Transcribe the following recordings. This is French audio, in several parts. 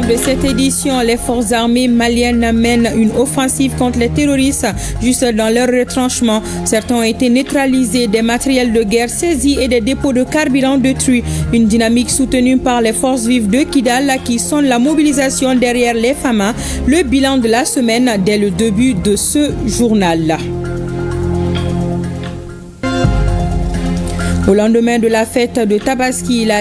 de cette édition, les forces armées maliennes mènent une offensive contre les terroristes juste dans leur retranchement. Certains ont été neutralisés, des matériels de guerre saisis et des dépôts de carburant détruits. Une dynamique soutenue par les forces vives de Kidal qui sonne la mobilisation derrière les FAMA. Le bilan de la semaine dès le début de ce journal. Au lendemain de la fête de Tabaski, la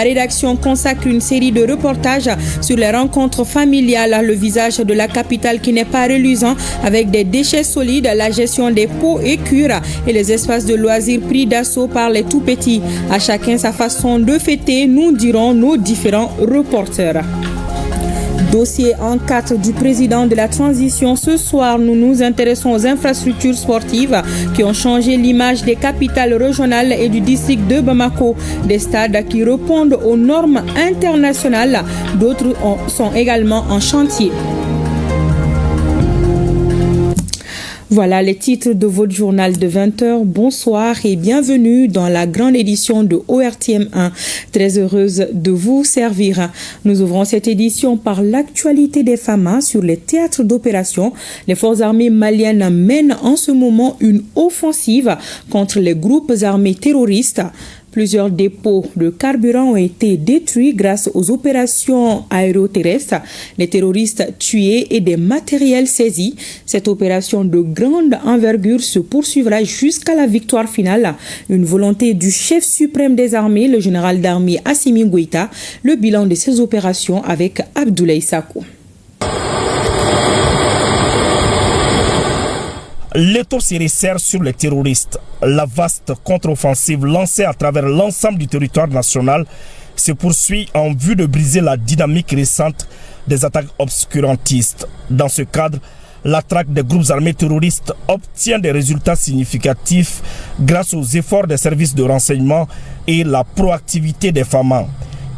rédaction consacre une série de reportages sur les rencontres familiales, le visage de la capitale qui n'est pas reluisant avec des déchets solides, la gestion des pots et cures et les espaces de loisirs pris d'assaut par les tout-petits. À chacun sa façon de fêter, nous dirons nos différents reporters. Dossier en 4 du président de la transition. Ce soir, nous nous intéressons aux infrastructures sportives qui ont changé l'image des capitales régionales et du district de Bamako. Des stades qui répondent aux normes internationales. D'autres sont également en chantier. Voilà les titres de votre journal de 20h. Bonsoir et bienvenue dans la grande édition de ORTM1. Très heureuse de vous servir. Nous ouvrons cette édition par l'actualité des FAMA sur les théâtres d'opération. Les forces armées maliennes mènent en ce moment une offensive contre les groupes armés terroristes. Plusieurs dépôts de carburant ont été détruits grâce aux opérations aéroterrestres, les terroristes tués et des matériels saisis. Cette opération de grande envergure se poursuivra jusqu'à la victoire finale. Une volonté du chef suprême des armées, le général d'armée Assimi Goïta. Le bilan de ces opérations avec Abdoulaye Sakou. L'étau se resserre sur les terroristes. La vaste contre-offensive lancée à travers l'ensemble du territoire national se poursuit en vue de briser la dynamique récente des attaques obscurantistes. Dans ce cadre, la traque des groupes armés terroristes obtient des résultats significatifs grâce aux efforts des services de renseignement et la proactivité des FAMA.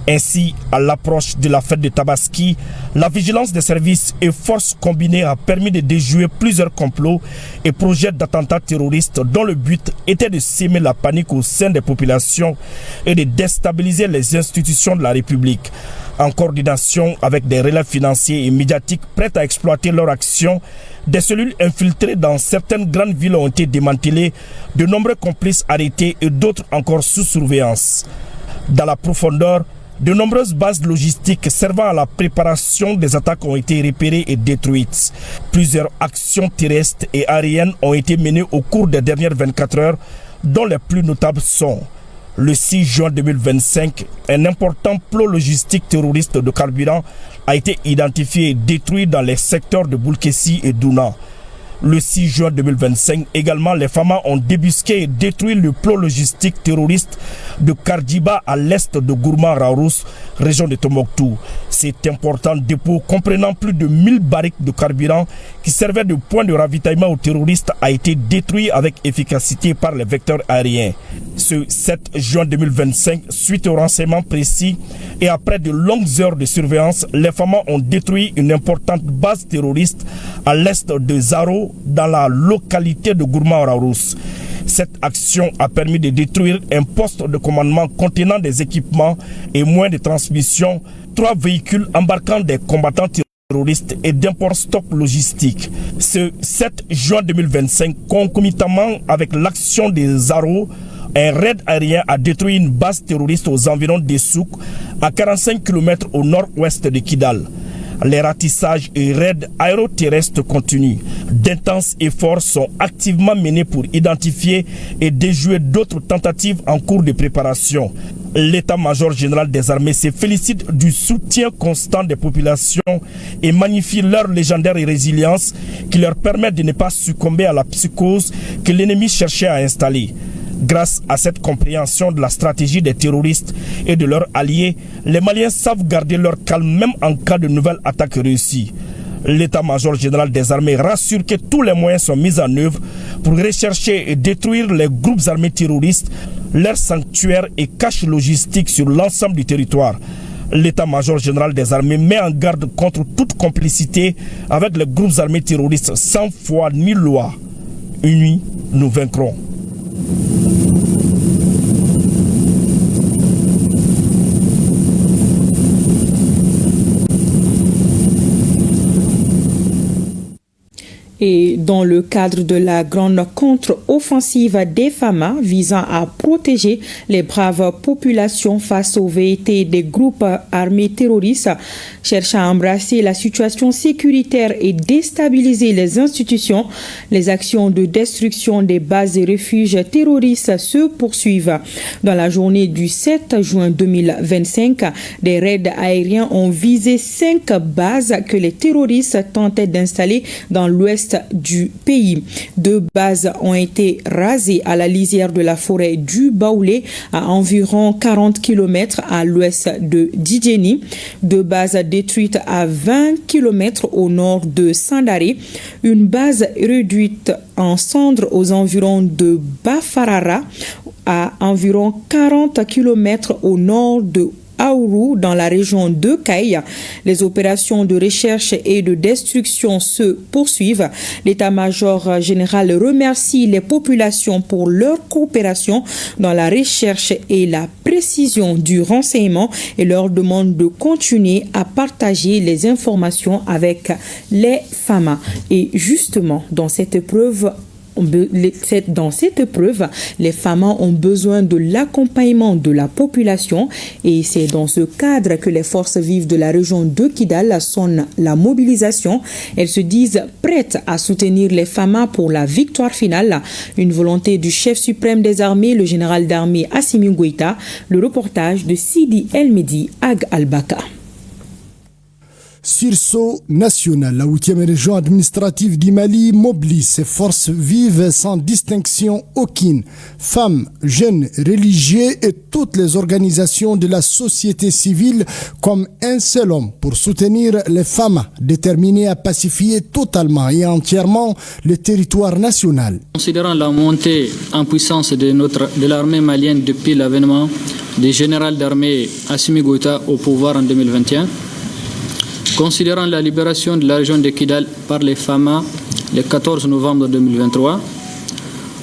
Ainsi, à l'approche de la fête de Tabaski, la vigilance des services et forces combinées a permis de déjouer plusieurs complots et projets d'attentats terroristes dont le but était de semer la panique au sein des populations et de déstabiliser les institutions de la République. En coordination avec des relais financiers et médiatiques prêts à exploiter leur action, des cellules infiltrées dans certaines grandes villes ont été démantelées, de nombreux complices arrêtés et d'autres encore sous surveillance. Dans la profondeur, de nombreuses bases logistiques servant à la préparation des attaques ont été repérées et détruites. Plusieurs actions terrestres et aériennes ont été menées au cours des dernières 24 heures, dont les plus notables sont: le 6 juin 2025, un important plot logistique terroriste de carburant a été identifié et détruit dans les secteurs de Boulkessi et Douna. Le 6 juin 2025, également, les FAMA ont débusqué et détruit le plot logistique terroriste de Kardiba à l'est de Gourma-Raourous, région de Tombouctou. Cet important dépôt comprenant plus de 1000 barriques de carburant qui servaient de point de ravitaillement aux terroristes a été détruit avec efficacité par les vecteurs aériens. Ce 7 juin 2025, suite aux renseignements précis et après de longues heures de surveillance, les FAMA ont détruit une importante base terroriste à l'est de Zaro, dans la localité de Gourma-Raourous. Cette action a permis de détruire un poste de commandement contenant des équipements et moyens de transmission, 3 véhicules embarquant des combattants terroristes et d'importants stocks logistiques. Ce 7 juin 2025, concomitamment avec l'action des Zaro, un raid aérien a détruit une base terroriste aux environs d'Essouk, à 45 km au nord-ouest de Kidal. Les ratissages et raids aéroterrestres continuent. D'intenses efforts sont activement menés pour identifier et déjouer d'autres tentatives en cours de préparation. L'état-major général des armées se félicite du soutien constant des populations et magnifie leur légendaire résilience qui leur permet de ne pas succomber à la psychose que l'ennemi cherchait à installer. Grâce à cette compréhension de la stratégie des terroristes et de leurs alliés, les Maliens savent garder leur calme même en cas de nouvelles attaques réussies. L'état-major général des armées rassure que tous les moyens sont mis en œuvre pour rechercher et détruire les groupes armés terroristes, leurs sanctuaires et caches logistiques sur l'ensemble du territoire. L'état-major général des armées met en garde contre toute complicité avec les groupes armés terroristes sans foi ni loi. Unis, nous vaincrons. Et dans le cadre de la grande contre-offensive des FAMA visant à protéger les braves populations face aux velléités des groupes armés terroristes, cherchant à embrasser la situation sécuritaire et déstabiliser les institutions, les actions de destruction des bases et refuges terroristes se poursuivent. Dans la journée du 7 juin 2025, des raids aériens ont visé 5 bases que les terroristes tentaient d'installer dans l'ouest du pays. 2 bases ont été rasées à la lisière de la forêt du Baoulé, à environ 40 km à l'ouest de Djidjeni. 2 bases détruites à 20 km au nord de Sandaré. Une base réduite en cendres aux environs de Bafarara, à environ 40 km au nord de Aourou, dans la région de Kaï. Les opérations de recherche et de destruction se poursuivent. L'état-major général remercie les populations pour leur coopération dans la recherche et la précision du renseignement et leur demande de continuer à partager les informations avec les FAMA. Et justement, dans cette épreuve, les FAMA ont besoin de l'accompagnement de la population et c'est dans ce cadre que les forces vives de la région de Kidal sonnent la mobilisation. Elles se disent prêtes à soutenir les FAMA pour la victoire finale. Une volonté du chef suprême des armées, le général d'armée Assimi Goïta. Le reportage de Sidi El Medi Ag Albaka. Sursaut national, la 8e région administrative du Mali mobilise ses forces vives sans distinction aucune. Femmes, jeunes, religieux et toutes les organisations de la société civile comme un seul homme pour soutenir les femmes déterminées à pacifier totalement et entièrement le territoire national. Considérant la montée en puissance de l'armée malienne depuis l'avènement du général d'armée Assimi Goïta au pouvoir en 2021, considérant la libération de la région de Kidal par les FAMA le 14 novembre 2023,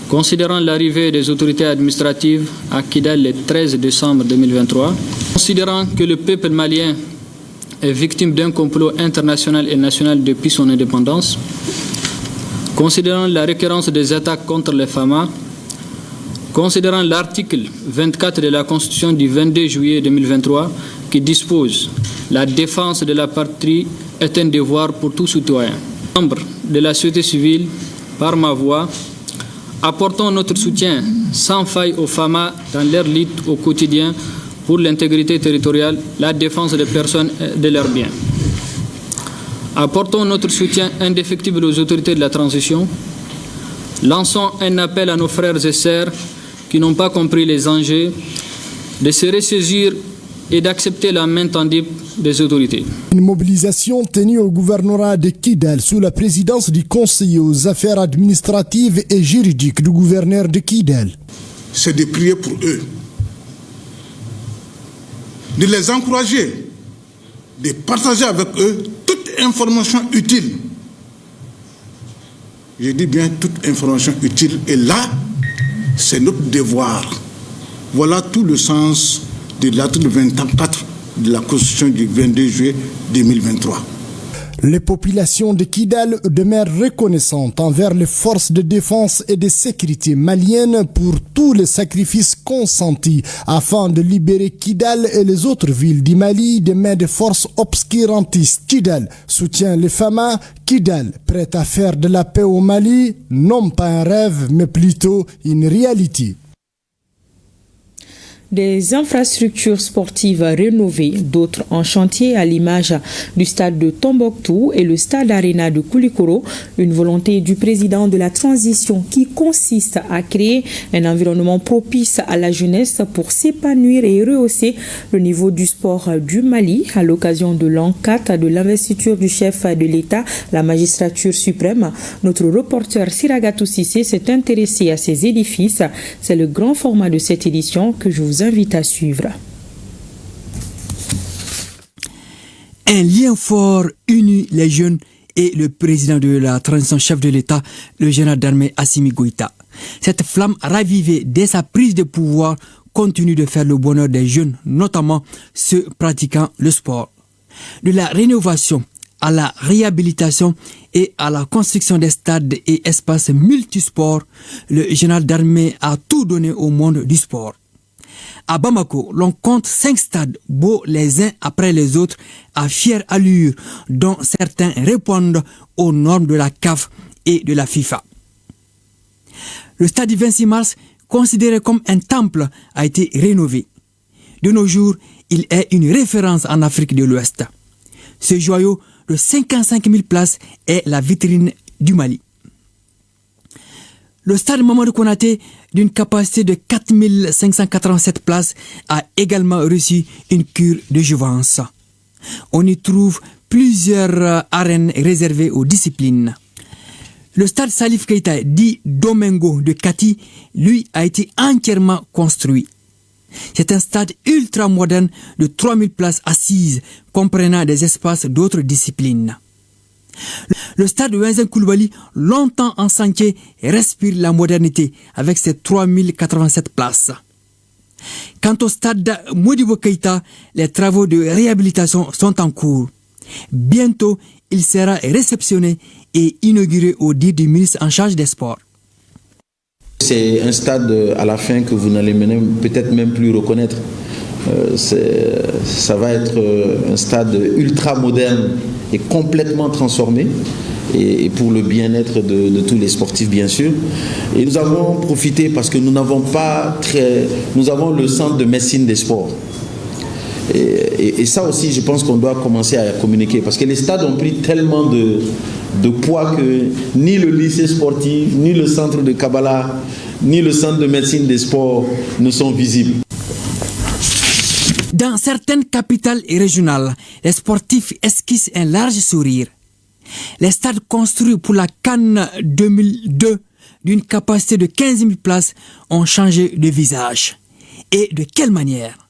considérant l'arrivée des autorités administratives à Kidal le 13 décembre 2023, considérant que le peuple malien est victime d'un complot international et national depuis son indépendance, considérant la récurrence des attaques contre les FAMA, considérant l'article 24 de la Constitution du 22 juillet 2023 qui dispose la défense de la patrie est un devoir pour tout citoyen. Membres de la société civile, par ma voix, apportons notre soutien sans faille aux FAMA dans leur lutte au quotidien pour l'intégrité territoriale, la défense des personnes et de leurs biens. Apportons notre soutien indéfectible aux autorités de la transition. Lançons un appel à nos frères et sœurs qui n'ont pas compris les enjeux de se ressaisir et d'accepter la main tendue des autorités. Une mobilisation tenue au gouvernorat de Kidal sous la présidence du conseiller aux affaires administratives et juridiques du gouverneur de Kidal. C'est de prier pour eux, de les encourager, de partager avec eux toute information utile. Je dis bien toute information utile. Et là, c'est notre devoir. Voilà tout le sens de l'article 24 de la Constitution du 22 juillet 2023. Les populations de Kidal demeurent reconnaissantes envers les forces de défense et de sécurité maliennes pour tous les sacrifices consentis afin de libérer Kidal et les autres villes du Mali des mains des forces obscurantistes. Kidal soutient les FAMA. Kidal, prête à faire de la paix au Mali, non pas un rêve, mais plutôt une réalité. Des infrastructures sportives rénovées, d'autres en chantier à l'image du stade de Tombouctou et le stade Arena de Koulikoro, une volonté du président de la transition qui consiste à créer un environnement propice à la jeunesse pour s'épanouir et rehausser le niveau du sport du Mali à l'occasion de l'an 4 de l'investiture du chef de l'État, la magistrature suprême. Notre reporter Siragatou Sissé s'est intéressé à ces édifices. C'est le grand format de cette édition que je vous invite à suivre. Un lien fort unit les jeunes et le président de la transition chef de l'État, le général d'armée Assimi Goïta. Cette flamme ravivée dès sa prise de pouvoir continue de faire le bonheur des jeunes, notamment ceux pratiquant le sport. De la rénovation à la réhabilitation et à la construction des stades et espaces multisports, le général d'armée a tout donné au monde du sport. À Bamako, l'on compte 5 stades beaux les uns après les autres à fière allure, dont certains répondent aux normes de la CAF et de la FIFA. Le stade du 26 mars, considéré comme un temple, a été rénové. De nos jours, il est une référence en Afrique de l'Ouest. Ce joyau de 55 000 places est la vitrine du Mali. Le stade Mamadou Konaté, d'une capacité de 4 587 places, a également reçu une cure de jouvence. On y trouve plusieurs arènes réservées aux disciplines. Le stade Salif Keita, dit Domingo de Kati, lui a été entièrement construit. C'est un stade ultra moderne de 3000 places assises, comprenant des espaces d'autres disciplines. Le stade de Wenzen Koulibaly, longtemps en chantier, respire la modernité avec ses 3087 places. Quant au stade Modibo Keita, les travaux de réhabilitation sont en cours. Bientôt, il sera réceptionné et inauguré au dire du ministre en charge des sports. C'est un stade à la fin que vous n'allez peut-être même plus reconnaître. Ça va être un stade ultra moderne et complètement transformé, et pour le bien-être de tous les sportifs bien sûr. Et nous avons profité parce que nous avons le centre de médecine des sports. Et ça aussi, je pense qu'on doit commencer à communiquer, parce que les stades ont pris tellement de poids que ni le lycée sportif, ni le centre de Kabbalah, ni le centre de médecine des sports ne sont visibles. Dans certaines capitales et régionales, les sportifs esquissent un large sourire. Les stades construits pour la CAN 2002, d'une capacité de 15 000 places, ont changé de visage. Et de quelle manière?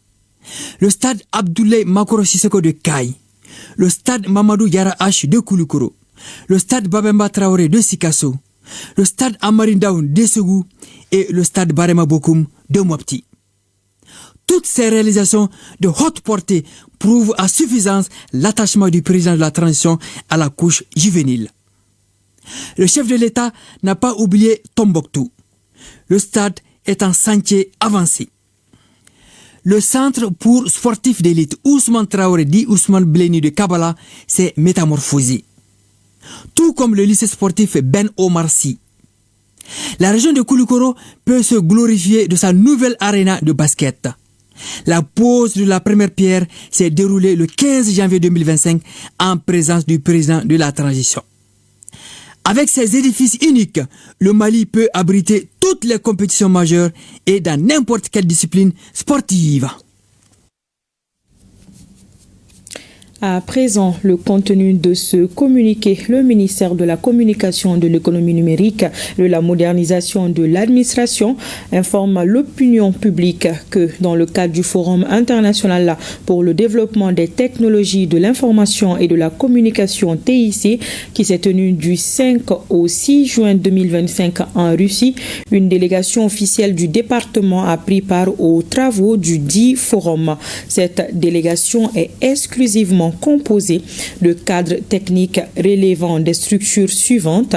Le stade Abdoulaye Makoro Sissoko de Kaï, le stade Mamadou Yara H de Koulikoro, le stade Babemba Traoré de Sikasso, le stade Amarindaoun de Ségou et le stade Barema Bokoum de Mopti. Toutes ces réalisations de haute portée prouvent à suffisance l'attachement du président de la transition à la couche juvénile. Le chef de l'État n'a pas oublié Tombouctou. Le stade est en chantier avancé. Le centre pour sportifs d'élite Ousmane Traoré dit Ousmane Bleni de Kabbalah s'est métamorphosé. Tout comme le lycée sportif Ben Omar Sy. La région de Koulikoro peut se glorifier de sa nouvelle arena de basket. La pose de la première pierre s'est déroulée le 15 janvier 2025 en présence du président de la transition. Avec ces édifices uniques, le Mali peut abriter toutes les compétitions majeures et dans n'importe quelle discipline sportive. À présent, le contenu de ce communiqué, le ministère de la Communication, de l'économie numérique et de la modernisation de l'administration informe l'opinion publique que dans le cadre du Forum international pour le développement des technologies de l'information et de la communication TIC, qui s'est tenu du 5 au 6 juin 2025 en Russie, une délégation officielle du département a pris part aux travaux du dit forum. Cette délégation est exclusivement composé de cadres techniques relevant des structures suivantes: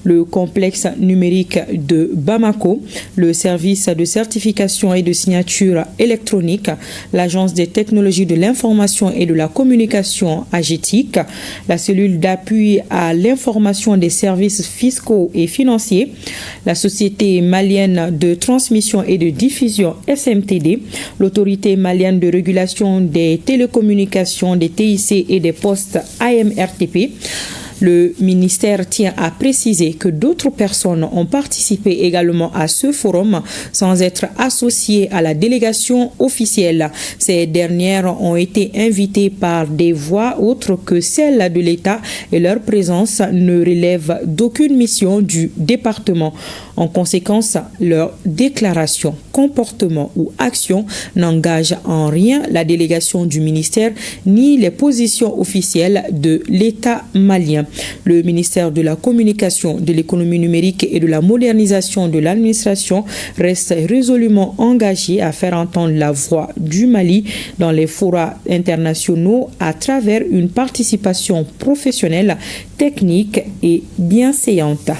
le complexe numérique de Bamako, le service de certification et de signature électronique, l'agence des technologies de l'information et de la communication AGETIC, la cellule d'appui à l'information des services fiscaux et financiers, la société malienne de transmission et de diffusion SMTD, l'autorité malienne de régulation des télécommunications, des TIC et des postes AMRTP. Le ministère tient à préciser que d'autres personnes ont participé également à ce forum sans être associées à la délégation officielle. Ces dernières ont été invitées par des voix autres que celles de l'État et leur présence ne relève d'aucune mission du département. En conséquence, leur déclaration, comportement ou action n'engage en rien la délégation du ministère ni les positions officielles de l'État malien. Le ministère de la Communication, de l'économie numérique et de la modernisation de l'administration reste résolument engagé à faire entendre la voix du Mali dans les forats internationaux à travers une participation professionnelle, technique et bienséante.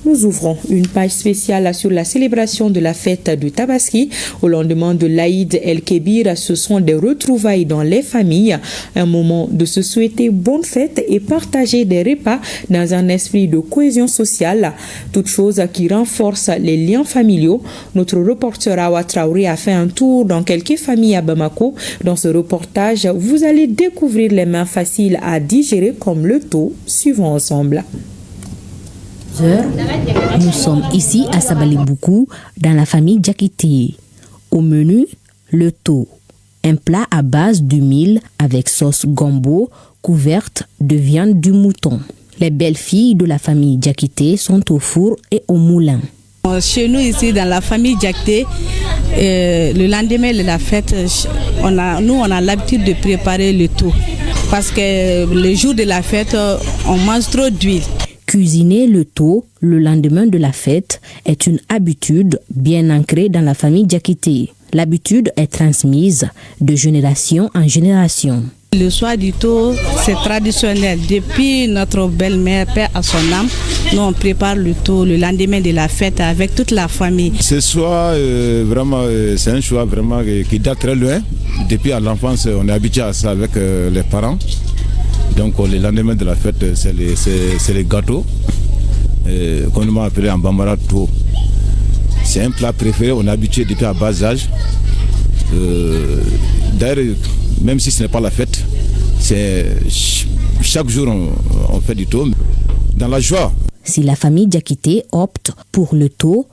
Nous ouvrons une page spéciale sur la célébration de la fête de Tabaski. Au lendemain de l'Aïd El-Kébir, ce sont des retrouvailles dans les familles, un moment de se souhaiter bonne fête et partager des repas dans un esprit de cohésion sociale, toute chose qui renforce les liens familiaux. Notre reporter Awa Traoré a fait un tour dans quelques familles à Bamako. Dans ce reportage, vous allez découvrir les mains faciles à digérer comme le taux. Suivons ensemble. Nous sommes ici à Sabaliboukou, dans la famille Diakité. Au menu, le taux, un plat à base d'huile avec sauce gombo couverte de viande du mouton. Les belles filles de la famille Diakité sont au four et au moulin. Chez nous ici dans la famille Diakité, le lendemain de la fête, on a l'habitude de préparer le taux parce que le jour de la fête, on mange trop d'huile. Cuisiner le taux le lendemain de la fête est une habitude bien ancrée dans la famille Diakité. L'habitude est transmise de génération en génération. Le soir du taux, c'est traditionnel. Depuis notre belle-mère, père à son âme, nous on prépare le taux le lendemain de la fête avec toute la famille. Ce soir, vraiment, c'est un choix vraiment qui date très loin. Depuis à l'enfance, on est habitué à ça avec les parents. Donc le lendemain de la fête, c'est les gâteaux qu'on m'a appelé en bambara taux. C'est un plat préféré, on est habitué depuis à bas âge. D'ailleurs, même si ce n'est pas la fête, chaque jour on fait du taux dans la joie. Si la famille Diakité opte pour le taux,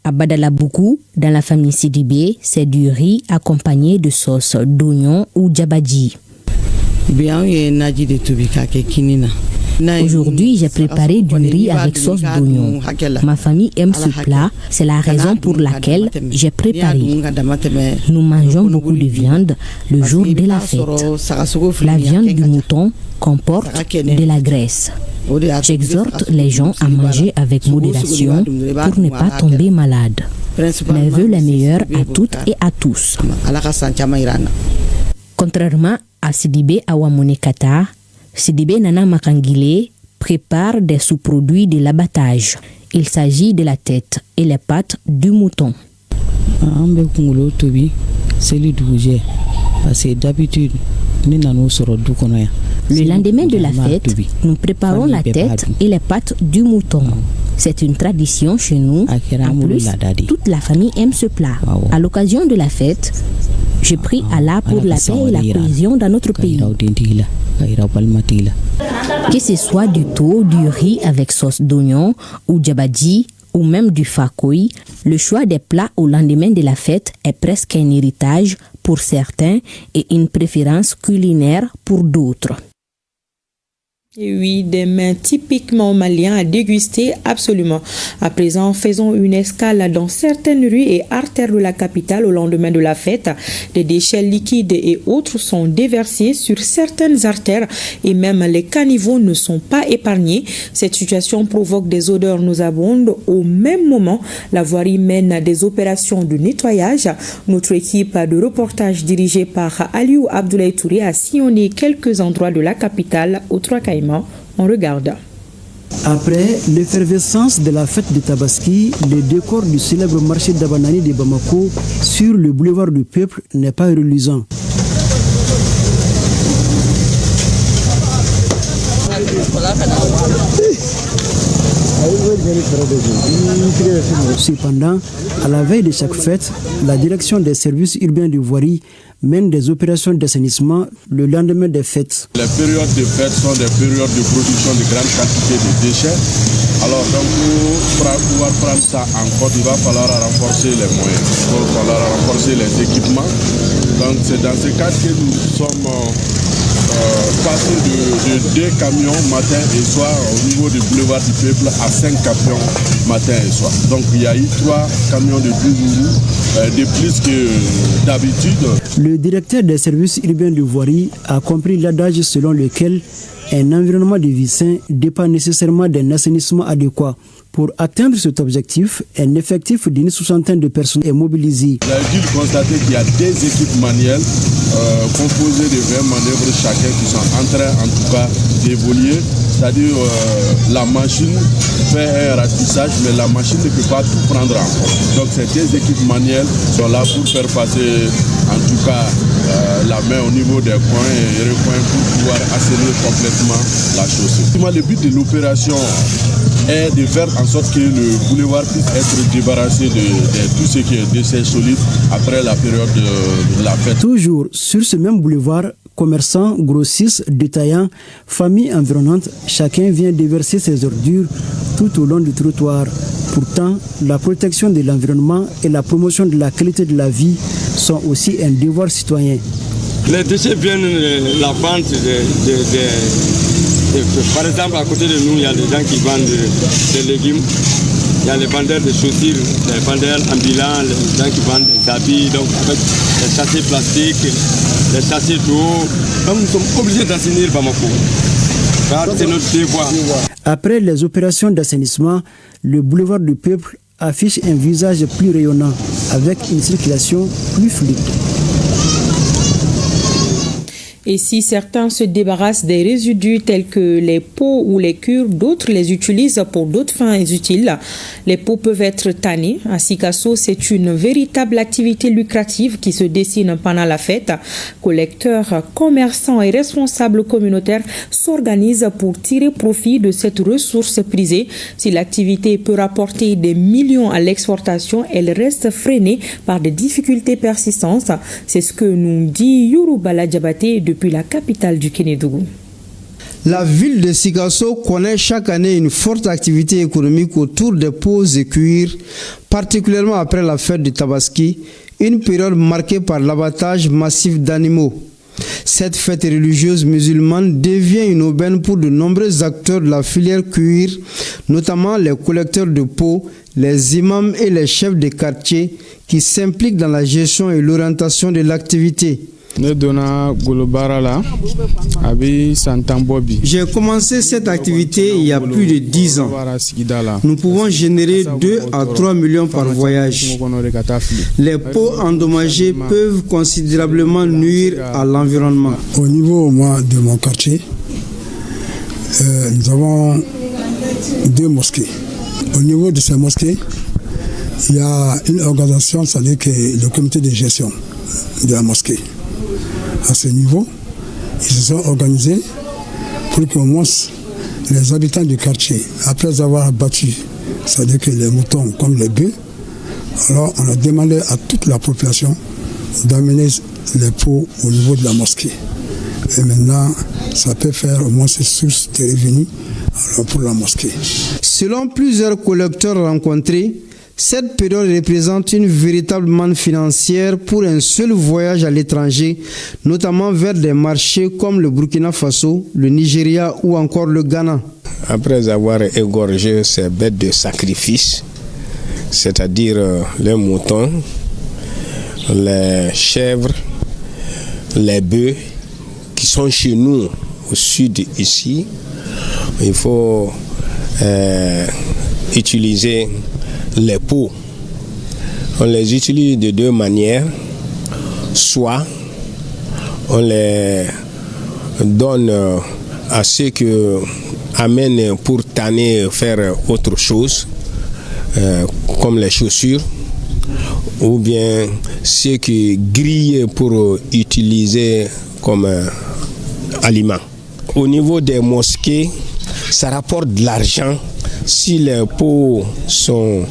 à Badalaboukou, dans la famille Sidibé, c'est du riz accompagné de sauce d'oignon ou djabadji. Aujourd'hui, j'ai préparé du riz avec sauce d'oignon. Ma famille aime ce plat, c'est la raison pour laquelle j'ai préparé. Nous mangeons beaucoup de viande le jour de la fête. La viande du mouton comporte de la graisse. J'exhorte les gens à manger avec modération pour ne pas tomber malade. Mes vœux les meilleurs à toutes et à tous. Contrairement à Sidibé Awamone Kata, Sidibé Nana Makangile prépare des sous-produits de l'abattage. Il s'agit de la tête et les pattes du mouton. Le lendemain de la fête, nous préparons la tête et les pattes du mouton. C'est une tradition chez nous. En plus, toute la famille aime ce plat. À l'occasion de la fête, je prie Allah pour la paix et la cohésion dans notre pays. Que ce soit du taux, du riz avec sauce d'oignon ou djabadji ou même du fakoui, le choix des plats au lendemain de la fête est presque un héritage pour certains et une préférence culinaire pour d'autres. Et oui, des mets typiquement maliens à déguster, absolument. À présent, faisons une escale dans certaines rues et artères de la capitale au lendemain de la fête. Des déchets liquides et autres sont déversés sur certaines artères et même les caniveaux ne sont pas épargnés. Cette situation provoque des odeurs nauséabondes. Au même moment, la voirie mène des opérations de nettoyage. Notre équipe de reportage dirigée par Aliou Abdoulaye Touré a sillonné quelques endroits de la capitale aux Trois-Caïmans. On regarde. Après l'effervescence de la fête de Tabaski, le décor du célèbre marché d'Abanani de Bamako sur le boulevard du Peuple n'est pas reluisant. Cependant, à la veille de chaque fête, la direction des services urbains de voirie mène des opérations d'assainissement le lendemain des fêtes. Les périodes de fête sont des périodes de production de grandes quantités de déchets. Alors donc pour pouvoir prendre ça en compte, il va falloir renforcer les moyens, il va falloir renforcer les équipements. Donc c'est dans ce cadre que nous sommes passer de 2 camions matin et soir au niveau du boulevard du Peuple à 5 camions matin et soir. Donc il y a eu 3 camions de 12 roues de plus que d'habitude. Le directeur des services urbains de voirie a compris l'adage selon lequel un environnement de vie sain dépend nécessairement d'un assainissement adéquat. Pour atteindre cet objectif, un effectif d'une 60aine de personnes est mobilisé. Il a dû constater qu'il y a des équipes manuelles composées de 20 manœuvres chacun qui sont en train en tout cas d'évoluer. C'est-à-dire la machine fait un ratissage, mais la machine ne peut pas tout prendre en compte. Donc ces des équipes manuelles sont là pour faire passer en tout cas la main au niveau des coins et recoins pour pouvoir assainir complètement la chaussée. Le but de l'opération est de faire en sorte que le boulevard puisse être débarrassé de tout ce qui est déchets solides après la période de la fête. Toujours sur ce même boulevard, commerçants, grossistes, détaillants, familles environnantes, chacun vient déverser ses ordures tout au long du trottoir. Pourtant, la protection de l'environnement et la promotion de la qualité de la vie sont aussi un devoir citoyen. Les déchets viennent de la vente par exemple, à côté de nous, il y a des gens qui vendent des légumes. Il y a les vendeurs de chaussures, les vendeurs ambulants, les gens qui vendent des habits, donc avec les sachets plastiques, les sachets d'eau. Donc nous sommes obligés d'assainir Bamako. C'est notre devoir. Après les opérations d'assainissement, le boulevard du Peuple affiche un visage plus rayonnant, avec une circulation plus fluide. Et si certains se débarrassent des résidus tels que les pots ou les cures, d'autres les utilisent pour d'autres fins utiles. Les pots peuvent être tannés. À Sikasso, c'est une véritable activité lucrative qui se dessine pendant la fête. Collecteurs, commerçants et responsables communautaires s'organisent pour tirer profit de cette ressource prisée. Si l'activité peut rapporter des millions à l'exportation, elle reste freinée par des difficultés persistantes. C'est ce que nous dit Yourubala Diabaté depuis la capitale du Kénédougou. La ville de Sikasso connaît chaque année une forte activité économique autour des pots et cuirs, particulièrement après la fête du Tabaski, une période marquée par l'abattage massif d'animaux. Cette fête religieuse musulmane devient une aubaine pour de nombreux acteurs de la filière cuir, notamment les collecteurs de pots, les imams et les chefs de quartier qui s'impliquent dans la gestion et l'orientation de l'activité. J'ai commencé cette activité il y a plus de 10 ans. Nous pouvons générer 2 à 3 millions par voyage. Les pots endommagés peuvent considérablement nuire à l'environnement. Au niveau de mon quartier, nous avons 2 mosquées. Au niveau de ces mosquées, il y a une organisation, c'est-à-dire que le comité de gestion de la mosquée. À ce niveau, ils se sont organisés pour qu'au moins les habitants du quartier, après avoir abattu, c'est-à-dire que les moutons comme les bœufs, alors on a demandé à toute la population d'amener les pots au niveau de la mosquée. Et maintenant, ça peut faire au moins une source de revenus pour la mosquée. Selon plusieurs collecteurs rencontrés, cette période représente une véritable manne financière pour un seul voyage à l'étranger, notamment vers des marchés comme le Burkina Faso, le Nigeria ou encore le Ghana. Après avoir égorgé ces bêtes de sacrifice, c'est-à-dire les moutons, les chèvres, les bœufs qui sont chez nous au sud ici, il faut utiliser les pots. On les utilise de 2 manières. Soit on les donne à ceux qui amènent pour tanner, faire autre chose, comme les chaussures, ou bien ceux qui grillent pour utiliser comme aliment. Au niveau des mosquées, ça rapporte de l'argent. Si les pots sont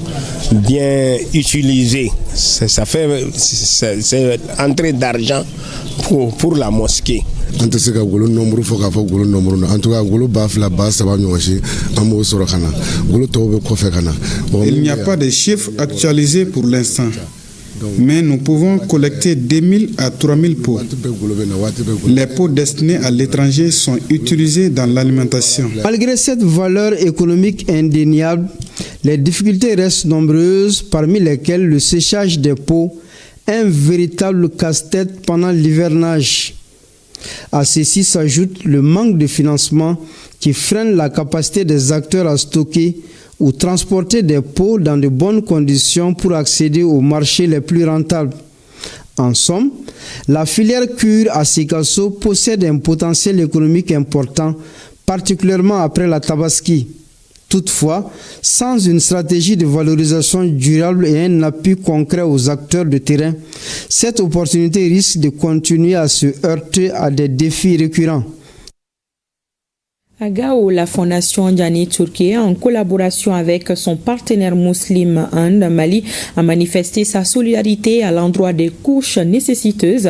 bien utilisés, ça fait c'est entrée d'argent pour la mosquée. En tout cas, il n'y a pas de chiffres actualisés pour l'instant, mais nous pouvons collecter 2000 à 3000 pots. Les pots destinés à l'étranger sont utilisés dans l'alimentation. Malgré cette valeur économique indéniable, les difficultés restent nombreuses, parmi lesquelles le séchage des pots, un véritable casse-tête pendant l'hivernage. À ceci s'ajoute le manque de financement qui freine la capacité des acteurs à stocker ou transporter des pots dans de bonnes conditions pour accéder aux marchés les plus rentables. En somme, la filière cuir à Sikasso possède un potentiel économique important, particulièrement après la Tabaski. Toutefois, sans une stratégie de valorisation durable et un appui concret aux acteurs de terrain, cette opportunité risque de continuer à se heurter à des défis récurrents. À Gao, la Fondation Gianni Turki, en collaboration avec son partenaire Muslim End Mali, a manifesté sa solidarité à l'endroit des couches nécessiteuses.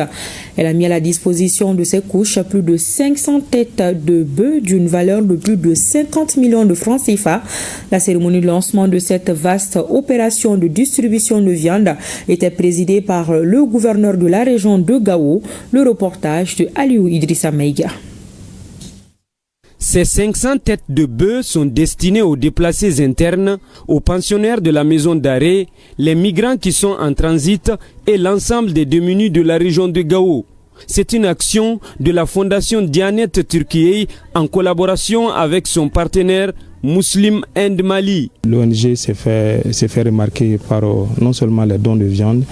Elle a mis à la disposition de ces couches plus de 500 têtes de bœufs d'une valeur de plus de 50 millions de francs CFA. La cérémonie de lancement de cette vaste opération de distribution de viande était présidée par le gouverneur de la région de Gao. Le reportage de Aliou Idrissa Maïga. Ces 500 têtes de bœufs sont destinées aux déplacés internes, aux pensionnaires de la maison d'arrêt, les migrants qui sont en transit et l'ensemble des démunis de la région de Gao. C'est une action de la Fondation Dianet Turquie en collaboration avec son partenaire Muslim End Mali. L'ONG s'est fait remarquer par non seulement les dons de viande,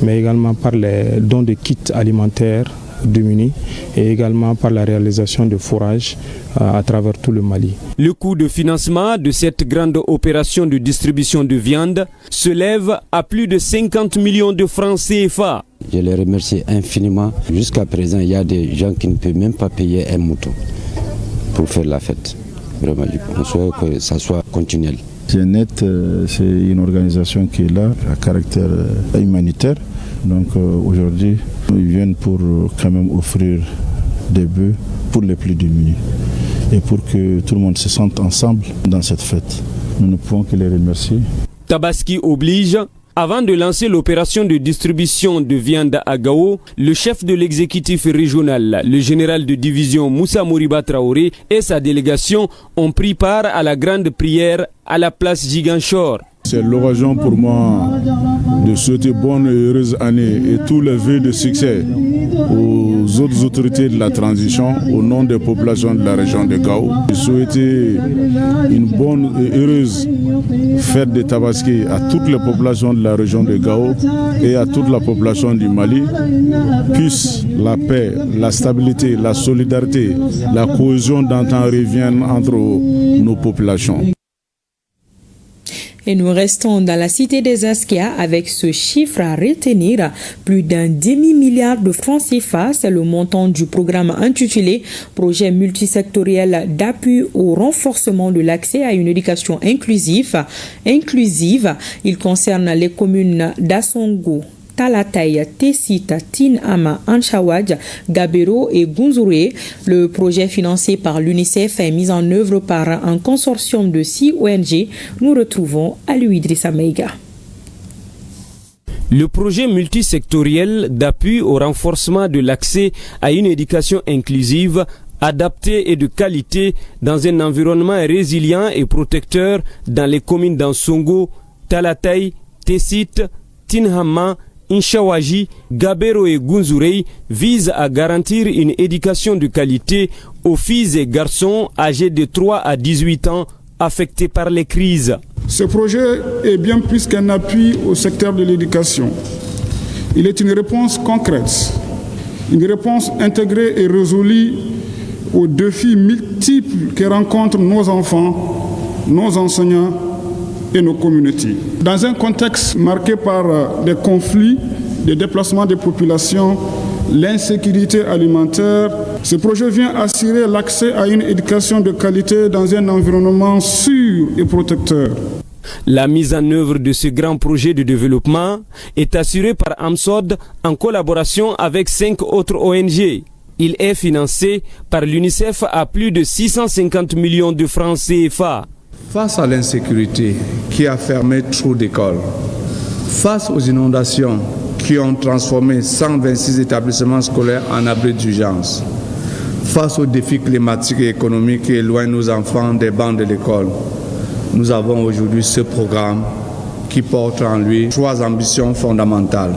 mais également par les dons de kits alimentaires démunis et également par la réalisation de fourrages à travers tout le Mali. Le coût de financement de cette grande opération de distribution de viande se lève à plus de 50 millions de francs CFA. Je les remercie infiniment. Jusqu'à présent, il y a des gens qui ne peuvent même pas payer un mouton pour faire la fête. Vraiment, on souhaite que ça soit continuel. Dianet, c'est une organisation qui est là à caractère humanitaire. Donc aujourd'hui, ils viennent pour quand même offrir des bœufs pour les plus démunis et pour que tout le monde se sente ensemble dans cette fête. Nous ne pouvons que les remercier. Tabaski oblige. Avant de lancer l'opération de distribution de viande à Gao, le chef de l'exécutif régional, le général de division Moussa Moriba Traoré et sa délégation ont pris part à la grande prière à la place Giganchor. C'est l'occasion pour moi de souhaiter bonne et heureuse année et tous les vœux de succès aux autres autorités de la transition au nom des populations de la région de Gao. Je souhaiter une bonne et heureuse fête de Tabaski à toutes les populations de la région de Gao et à toute la population du Mali. Puisse la paix, la stabilité, la solidarité, la cohésion d'antan reviennent entre nos populations. Et nous restons dans la cité des Askia avec ce chiffre à retenir. Plus d'un demi-milliard de francs CFA, c'est le montant du programme intitulé Projet multisectoriel d'appui au renforcement de l'accès à une éducation inclusive. Il concerne les communes d'Assongo, Talatay, Tessit, Tinhama, Anchawadj, Gabero et Gunzuré. Le projet financé par l'UNICEF est mis en œuvre par un consortium de 6 ONG. Nous retrouvons Aliou Idrissa Maïga. Le projet multisectoriel d'appui au renforcement de l'accès à une éducation inclusive, adaptée et de qualité dans un environnement résilient et protecteur dans les communes d'Ansongo, Talatay, Tessit, Tinhama, Inchawaji, Gabero et Gunzurei vise à garantir une éducation de qualité aux filles et garçons âgés de 3 à 18 ans affectés par les crises. Ce projet est bien plus qu'un appui au secteur de l'éducation. Il est une réponse concrète, une réponse intégrée et résolue aux défis multiples que rencontrent nos enfants, nos enseignants et nos communautés. Dans un contexte marqué par des conflits, des déplacements des populations, l'insécurité alimentaire, ce projet vient assurer l'accès à une éducation de qualité dans un environnement sûr et protecteur. La mise en œuvre de ce grand projet de développement est assurée par AMSOD en collaboration avec 5 autres ONG. Il est financé par l'UNICEF à plus de 650 millions de francs CFA. Face à l'insécurité qui a fermé trop d'écoles, Face aux inondations qui ont transformé 126 établissements scolaires en abris d'urgence, face aux défis climatiques et économiques qui éloignent nos enfants des bancs de l'école, nous avons aujourd'hui ce programme qui porte en lui 3 ambitions fondamentales.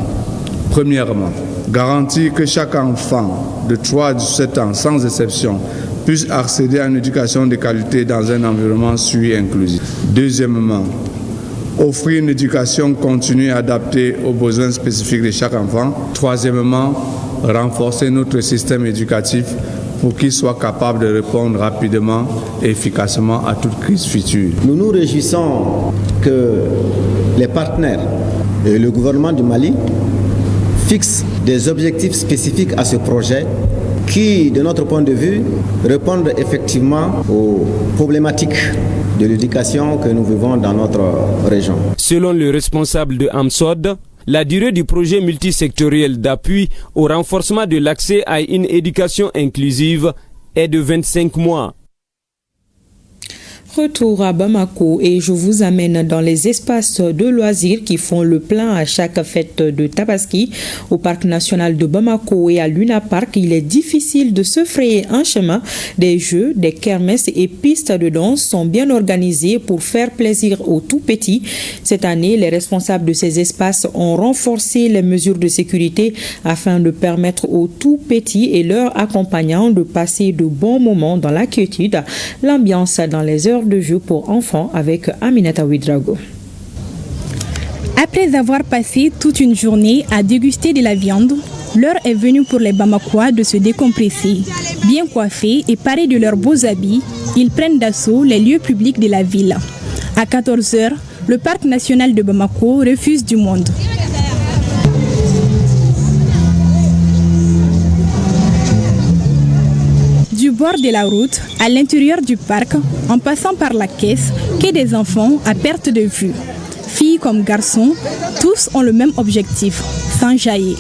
Premièrement, garantir que chaque enfant de 3 à 17 ans, sans exception, puisse accéder à une éducation de qualité dans un environnement sûr et inclusif. Deuxièmement, offrir une éducation continue et adaptée aux besoins spécifiques de chaque enfant. Troisièmement, renforcer notre système éducatif pour qu'il soit capable de répondre rapidement et efficacement à toute crise future. Nous nous réjouissons que les partenaires et le gouvernement du Mali fixent des objectifs spécifiques à ce projet qui, de notre point de vue, répondent effectivement aux problématiques de l'éducation que nous vivons dans notre région. Selon le responsable de AMSOD, la durée du projet multisectoriel d'appui au renforcement de l'accès à une éducation inclusive est de 25 mois. Retour à Bamako et je vous amène dans les espaces de loisirs qui font le plein à chaque fête de Tabaski. Au parc national de Bamako et à Luna Park, il est difficile de se frayer un chemin. Des jeux, des kermesses et pistes de danse sont bien organisés pour faire plaisir aux tout petits. Cette année, les responsables de ces espaces ont renforcé les mesures de sécurité afin de permettre aux tout petits et leurs accompagnants de passer de bons moments dans la quiétude. L'ambiance dans les heures de jeu pour enfants avec Aminata Ouedraogo. Après avoir passé toute une journée à déguster de la viande, l'heure est venue pour les Bamakois de se décompresser. Bien coiffés et parés de leurs beaux habits, ils prennent d'assaut les lieux publics de la ville. À 14h, le parc national de Bamako refuse du monde. Du bord de la route, à l'intérieur du parc, en passant par la caisse, que des enfants à perte de vue. Filles comme garçons, tous ont le même objectif, s'enjailler.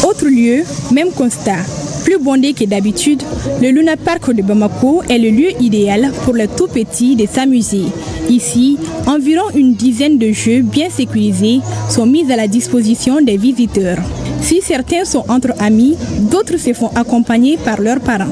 Autre lieu, même constat. Plus bondé que d'habitude, le Luna Park de Bamako est le lieu idéal pour les tout petits de s'amuser. Ici, environ une dizaine de jeux bien sécurisés sont mis à la disposition des visiteurs. Si certains sont entre amis, d'autres se font accompagner par leurs parents.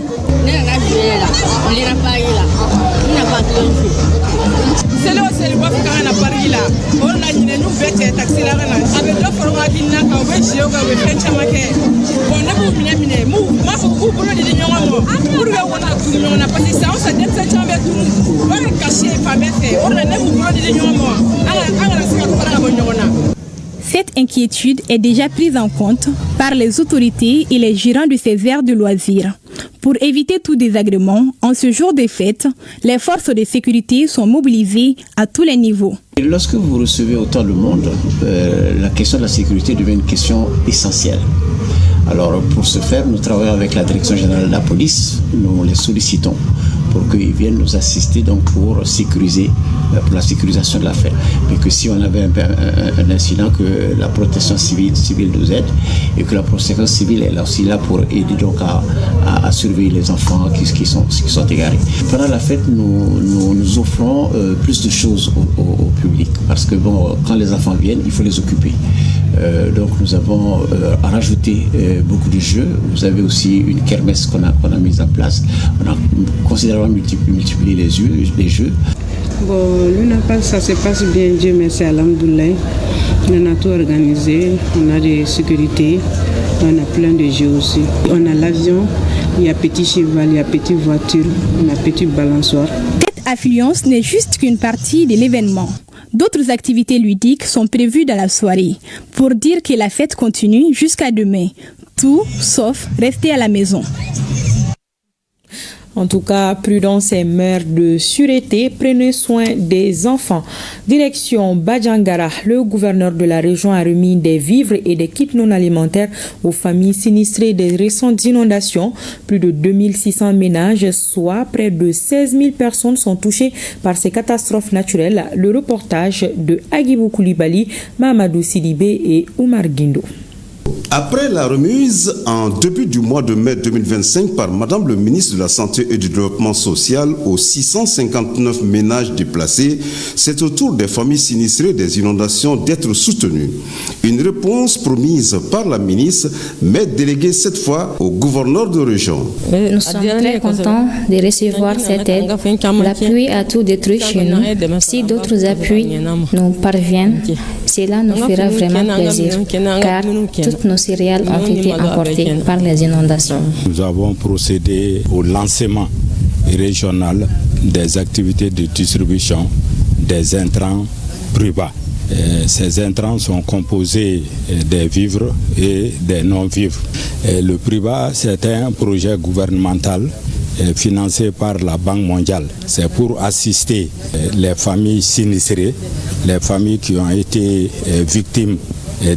Cette inquiétude est déjà prise en compte par les autorités et les gérants de ces aires de loisirs. Pour éviter tout désagrément, en ce jour des fêtes, les forces de sécurité sont mobilisées à tous les niveaux. Et lorsque vous recevez autant de monde, la question de la sécurité devient une question essentielle. Alors pour ce faire, nous travaillons avec la Direction générale de la police, nous les sollicitons pour qu'ils viennent nous assister donc pour sécuriser, pour la sécurisation de la fête. Mais que si on avait un incident, que la protection civile nous aide et que la protection civile est aussi là pour aider donc à surveiller les enfants qui sont égarés. Pendant la fête, nous offrons plus de choses au public parce que bon, quand les enfants viennent, il faut les occuper. Donc nous avons rajouté beaucoup de jeux. Vous avez aussi une kermesse qu'on a mise en place. On a considérablement multiplié les jeux. Bon, Luna Park, ça se passe bien, Dieu merci, alhamdoulilah. On a tout organisé, on a des sécurités, on a plein de jeux aussi. On a l'avion, il y a petit cheval, il y a petite voiture, on a petit balançoire. Cette affluence n'est juste qu'une partie de l'événement. D'autres activités ludiques sont prévues dans la soirée pour dire que la fête continue jusqu'à demain. Tout sauf rester à la maison. En tout cas, prudence et mère de sûreté, prenez soin des enfants. Direction Badjangara, le gouverneur de la région a remis des vivres et des kits non alimentaires aux familles sinistrées des récentes inondations. Plus de 2600 ménages, soit près de 16 000 personnes sont touchées par ces catastrophes naturelles. Le reportage de Agibou Koulibaly, Mamadou Sidibé et Oumar Guindo. Après la remise en début du mois de mai 2025 par Madame le ministre de la Santé et du Développement social aux 659 ménages déplacés, c'est au tour des familles sinistrées des inondations d'être soutenues. Une réponse promise par la ministre, mais déléguée cette fois au gouverneur de région. Nous sommes très contents de recevoir cette aide. La pluie a tout détruit chez nous. Si d'autres appuis nous parviennent, cela nous fera vraiment plaisir, car toutes nos céréales ont été emportées par les inondations. Nous avons procédé au lancement régional des activités de distribution des intrants privats. Ces intrants sont composés des vivres et des non-vivres. Le privat, c'est un projet gouvernemental financé par la Banque mondiale. C'est pour assister les familles sinistrées, les familles qui ont été victimes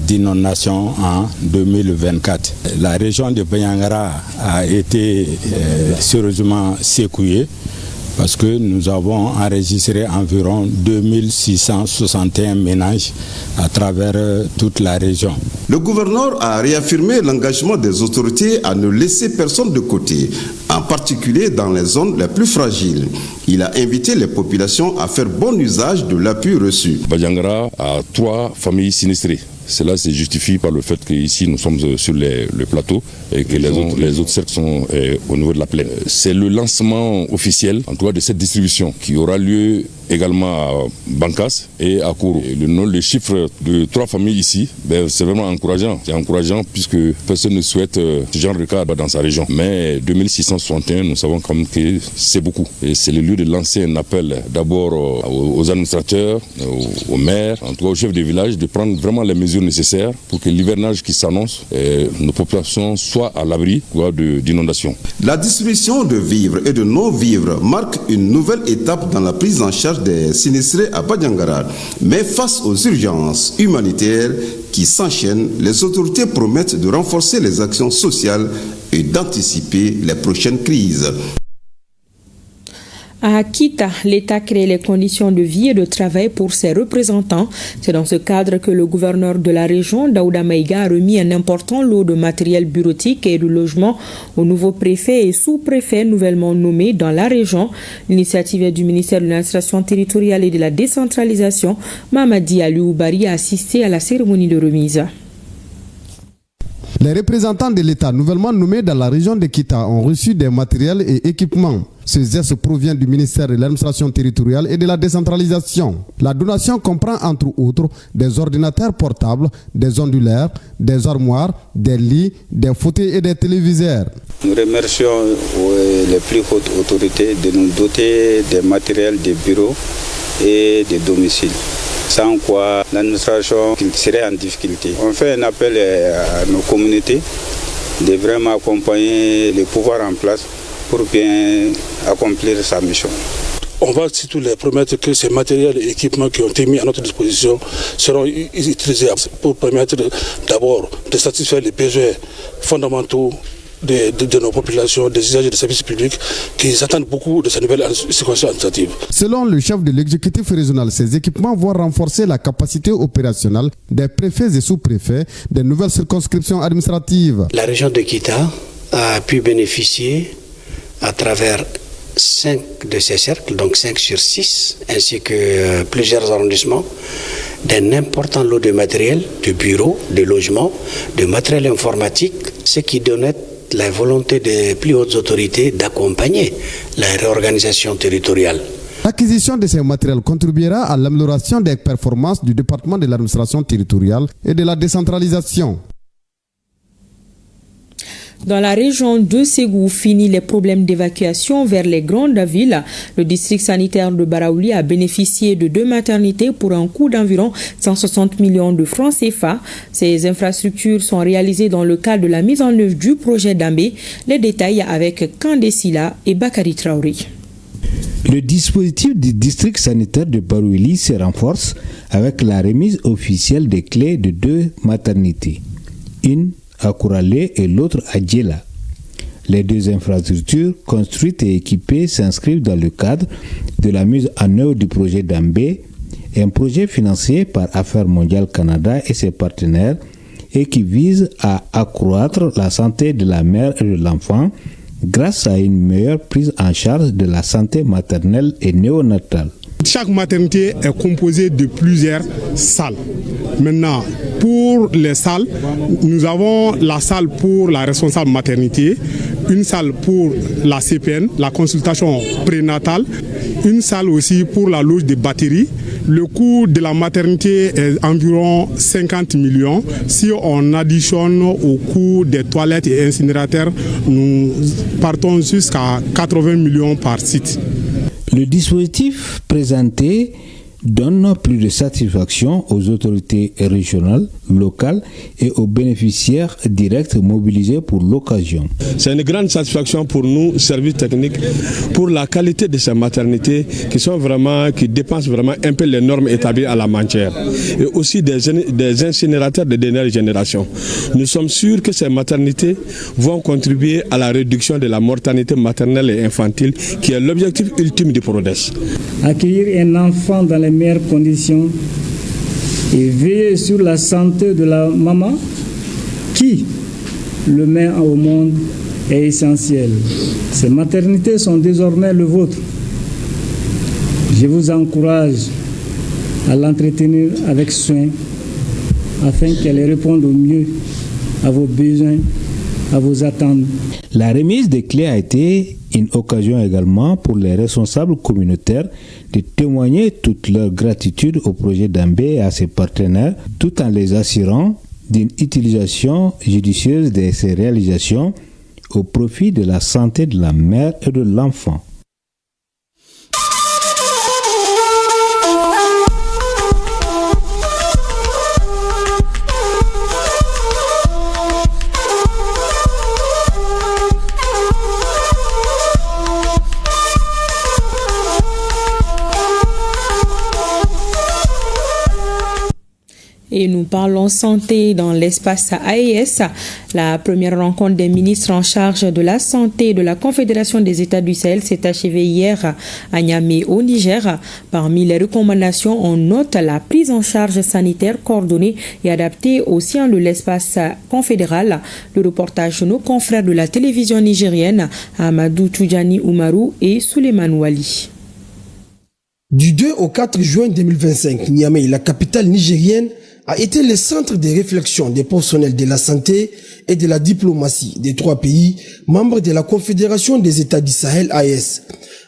d'inondations en 2024. La région de Banyangara a été sérieusement secouée parce que nous avons enregistré environ 2661 ménages à travers toute la région. Le gouverneur a réaffirmé l'engagement des autorités à ne laisser personne de côté, en particulier dans les zones les plus fragiles. Il a invité les populations à faire bon usage de l'appui reçu. Banyangara a 3 familles sinistrées. Cela se justifie par le fait qu'ici nous sommes sur le plateau et que les autres cercles sont au niveau de la plaine. C'est le lancement officiel, en tout cas de cette distribution, qui aura lieu également à Bankas et à Kourou. Le chiffre de 3 familles ici, c'est vraiment encourageant. C'est encourageant puisque personne ne souhaite ce genre de cas dans sa région. Mais 2661, nous savons quand même que c'est beaucoup. Et c'est le lieu de lancer un appel d'abord aux administrateurs, aux maires, en tout cas aux chefs de village, de prendre vraiment les mesures nécessaires pour que l'hivernage qui s'annonce, nos populations soient à l'abri d'inondations. La distribution de vivres et de non-vivres marque une nouvelle étape dans la prise en charge des sinistrés à Badjangara. Mais face aux urgences humanitaires qui s'enchaînent, les autorités promettent de renforcer les actions sociales et d'anticiper les prochaines crises. À Kita, l'État crée les conditions de vie et de travail pour ses représentants. C'est dans ce cadre que le gouverneur de la région, Daouda Maïga, a remis un important lot de matériel bureautique et de logement aux nouveaux préfets et sous-préfets nouvellement nommés dans la région. L'initiative est du ministère de l'administration territoriale et de la décentralisation. Mamadi Alioubari a assisté à la cérémonie de remise. Les représentants de l'État nouvellement nommés dans la région de Kita ont reçu des matériels et équipements. Ce geste provient du ministère de l'administration territoriale et de la décentralisation. La donation comprend entre autres des ordinateurs portables, des ondulaires, des armoires, des lits, des fauteuils et des téléviseurs. Nous remercions les plus hautes autorités de nous doter des matériels de bureau et de domicile. Sans quoi l'administration serait en difficulté. On fait un appel à nos communautés de vraiment accompagner les pouvoirs en place pour bien accomplir sa mission. On va surtout les promettre que ces matériels et équipements qui ont été mis à notre disposition seront utilisés pour permettre d'abord de satisfaire les besoins fondamentaux de nos populations, des usagers de services publics qui attendent beaucoup de ces nouvelles circonstances administratives. Selon le chef de l'exécutif régional, ces équipements vont renforcer la capacité opérationnelle des préfets et sous-préfets des nouvelles circonscriptions administratives. La région de Kita a pu bénéficier à travers 5 de ces cercles, donc 5 sur 6, ainsi que plusieurs arrondissements, d'un important lot de matériel, de bureaux, de logements, de matériel informatique, ce qui donnait la volonté des plus hautes autorités d'accompagner la réorganisation territoriale. L'acquisition de ces matériels contribuera à l'amélioration des performances du département de l'administration territoriale et de la décentralisation. Dans la région de Ségou, fini les problèmes d'évacuation vers les grandes villes. Le district sanitaire de Baraouli a bénéficié de 2 maternités pour un coût d'environ 160 millions de francs CFA. Ces infrastructures sont réalisées dans le cadre de la mise en œuvre du projet Dambé. Les détails avec Kandesila et Bakari Traoré. Le dispositif du district sanitaire de Baraouli se renforce avec la remise officielle des clés de 2 maternités. Une à Kouralé et l'autre à Djela. Les 2 infrastructures construites et équipées s'inscrivent dans le cadre de la mise en œuvre du projet Dambé, un projet financé par Affaires mondiales Canada et ses partenaires et qui vise à accroître la santé de la mère et de l'enfant grâce à une meilleure prise en charge de la santé maternelle et néonatale. Chaque maternité est composée de plusieurs salles. Maintenant, pour les salles, nous avons la salle pour la responsable maternité, une salle pour la CPN, la consultation prénatale, une salle aussi pour la loge de batterie. Le coût de la maternité est environ 50 millions. Si on additionne au coût des toilettes et incinérateurs, nous partons jusqu'à 80 millions par site. Le dispositif présenté donne plus de satisfaction aux autorités régionales, locales et aux bénéficiaires directs mobilisés pour l'occasion. C'est une grande satisfaction pour nous, services techniques, pour la qualité de ces maternités qui dépensent vraiment un peu les normes établies à la matière et aussi des incinérateurs de dernière génération. Nous sommes sûrs que ces maternités vont contribuer à la réduction de la mortalité maternelle et infantile qui est l'objectif ultime du PRODES. Accueillir un enfant dans les meilleures conditions et veiller sur la santé de la maman qui le met au monde est essentiel. Ces maternités sont désormais le vôtre. Je vous encourage à l'entretenir avec soin afin qu'elle réponde au mieux à vos besoins, à vos attentes. La remise des clés a été une occasion également pour les responsables communautaires de témoigner toute leur gratitude au projet Dambé et à ses partenaires, tout en les assurant d'une utilisation judicieuse de ces réalisations au profit de la santé de la mère et de l'enfant. Et nous parlons santé dans l'espace AES. La première rencontre des ministres en charge de la santé de la Confédération des États du Sahel s'est achevée hier à Niamey au Niger. Parmi les recommandations, on note la prise en charge sanitaire coordonnée et adaptée au sein de l'espace confédéral. Le reportage de nos confrères de la télévision nigérienne, Amadou Toudjani Oumarou et Souleymane Wali. Du 2 au 4 juin 2025, Niamey, la capitale nigérienne, a été le centre de réflexion des professionnels de la santé et de la diplomatie des 3 pays membres de la Confédération des États du Sahel AES,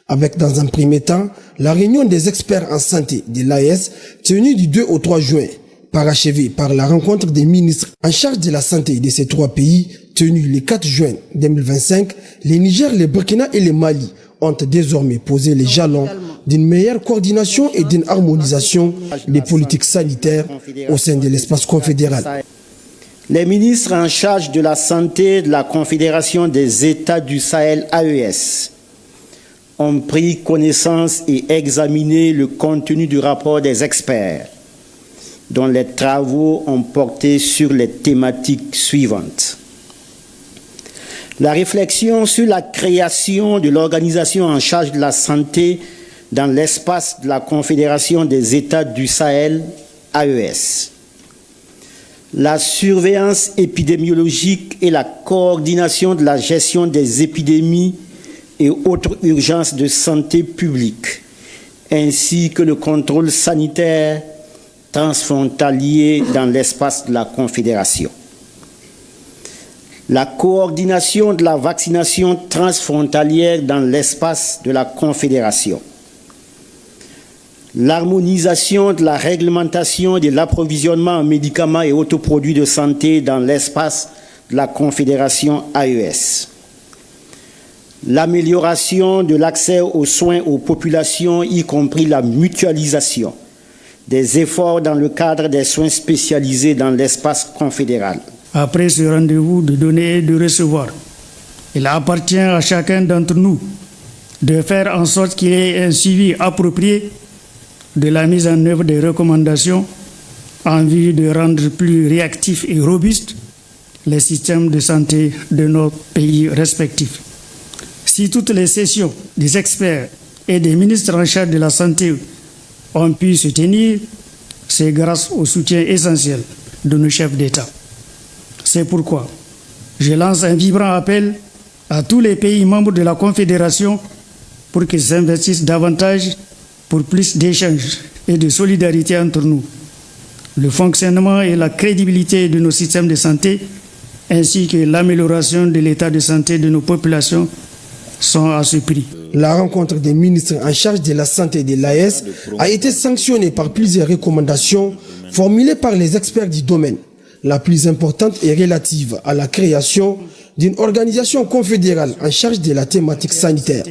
avec dans un premier temps la réunion des experts en santé de l'AES tenue du 2 au 3 juin, parachevée par la rencontre des ministres en charge de la santé de ces 3 pays tenue le 4 juin 2025. Le Niger, le Burkina et le Mali ont désormais posé les jalons d'une meilleure coordination et d'une harmonisation des politiques sanitaires au sein de l'espace confédéral. Les ministres en charge de la santé de la Confédération des États du Sahel AES ont pris connaissance et examiné le contenu du rapport des experts, dont les travaux ont porté sur les thématiques suivantes. La réflexion sur la création de l'organisation en charge de la santé dans l'espace de la Confédération des États du Sahel, AES. La surveillance épidémiologique et la coordination de la gestion des épidémies et autres urgences de santé publique, ainsi que le contrôle sanitaire transfrontalier dans l'espace de la Confédération. La coordination de la vaccination transfrontalière dans l'espace de la Confédération. L'harmonisation de la réglementation de l'approvisionnement en médicaments et autoproduits de santé dans l'espace de la Confédération AES. L'amélioration de l'accès aux soins aux populations, y compris la mutualisation des efforts dans le cadre des soins spécialisés dans l'espace confédéral. Après ce rendez-vous de donner et de recevoir, il appartient à chacun d'entre nous de faire en sorte qu'il y ait un suivi approprié de la mise en œuvre des recommandations en vue de rendre plus réactifs et robustes les systèmes de santé de nos pays respectifs. Si toutes les sessions des experts et des ministres en charge de la santé ont pu se tenir, c'est grâce au soutien essentiel de nos chefs d'État. C'est pourquoi je lance un vibrant appel à tous les pays membres de la Confédération pour qu'ils s'investissent davantage pour plus d'échanges et de solidarité entre nous. Le fonctionnement et la crédibilité de nos systèmes de santé ainsi que l'amélioration de l'état de santé de nos populations sont à ce prix. La rencontre des ministres en charge de la santé de l'AES a été sanctionnée par plusieurs recommandations formulées par les experts du domaine. La plus importante est relative à la création d'une organisation confédérale en charge de la thématique sanitaire.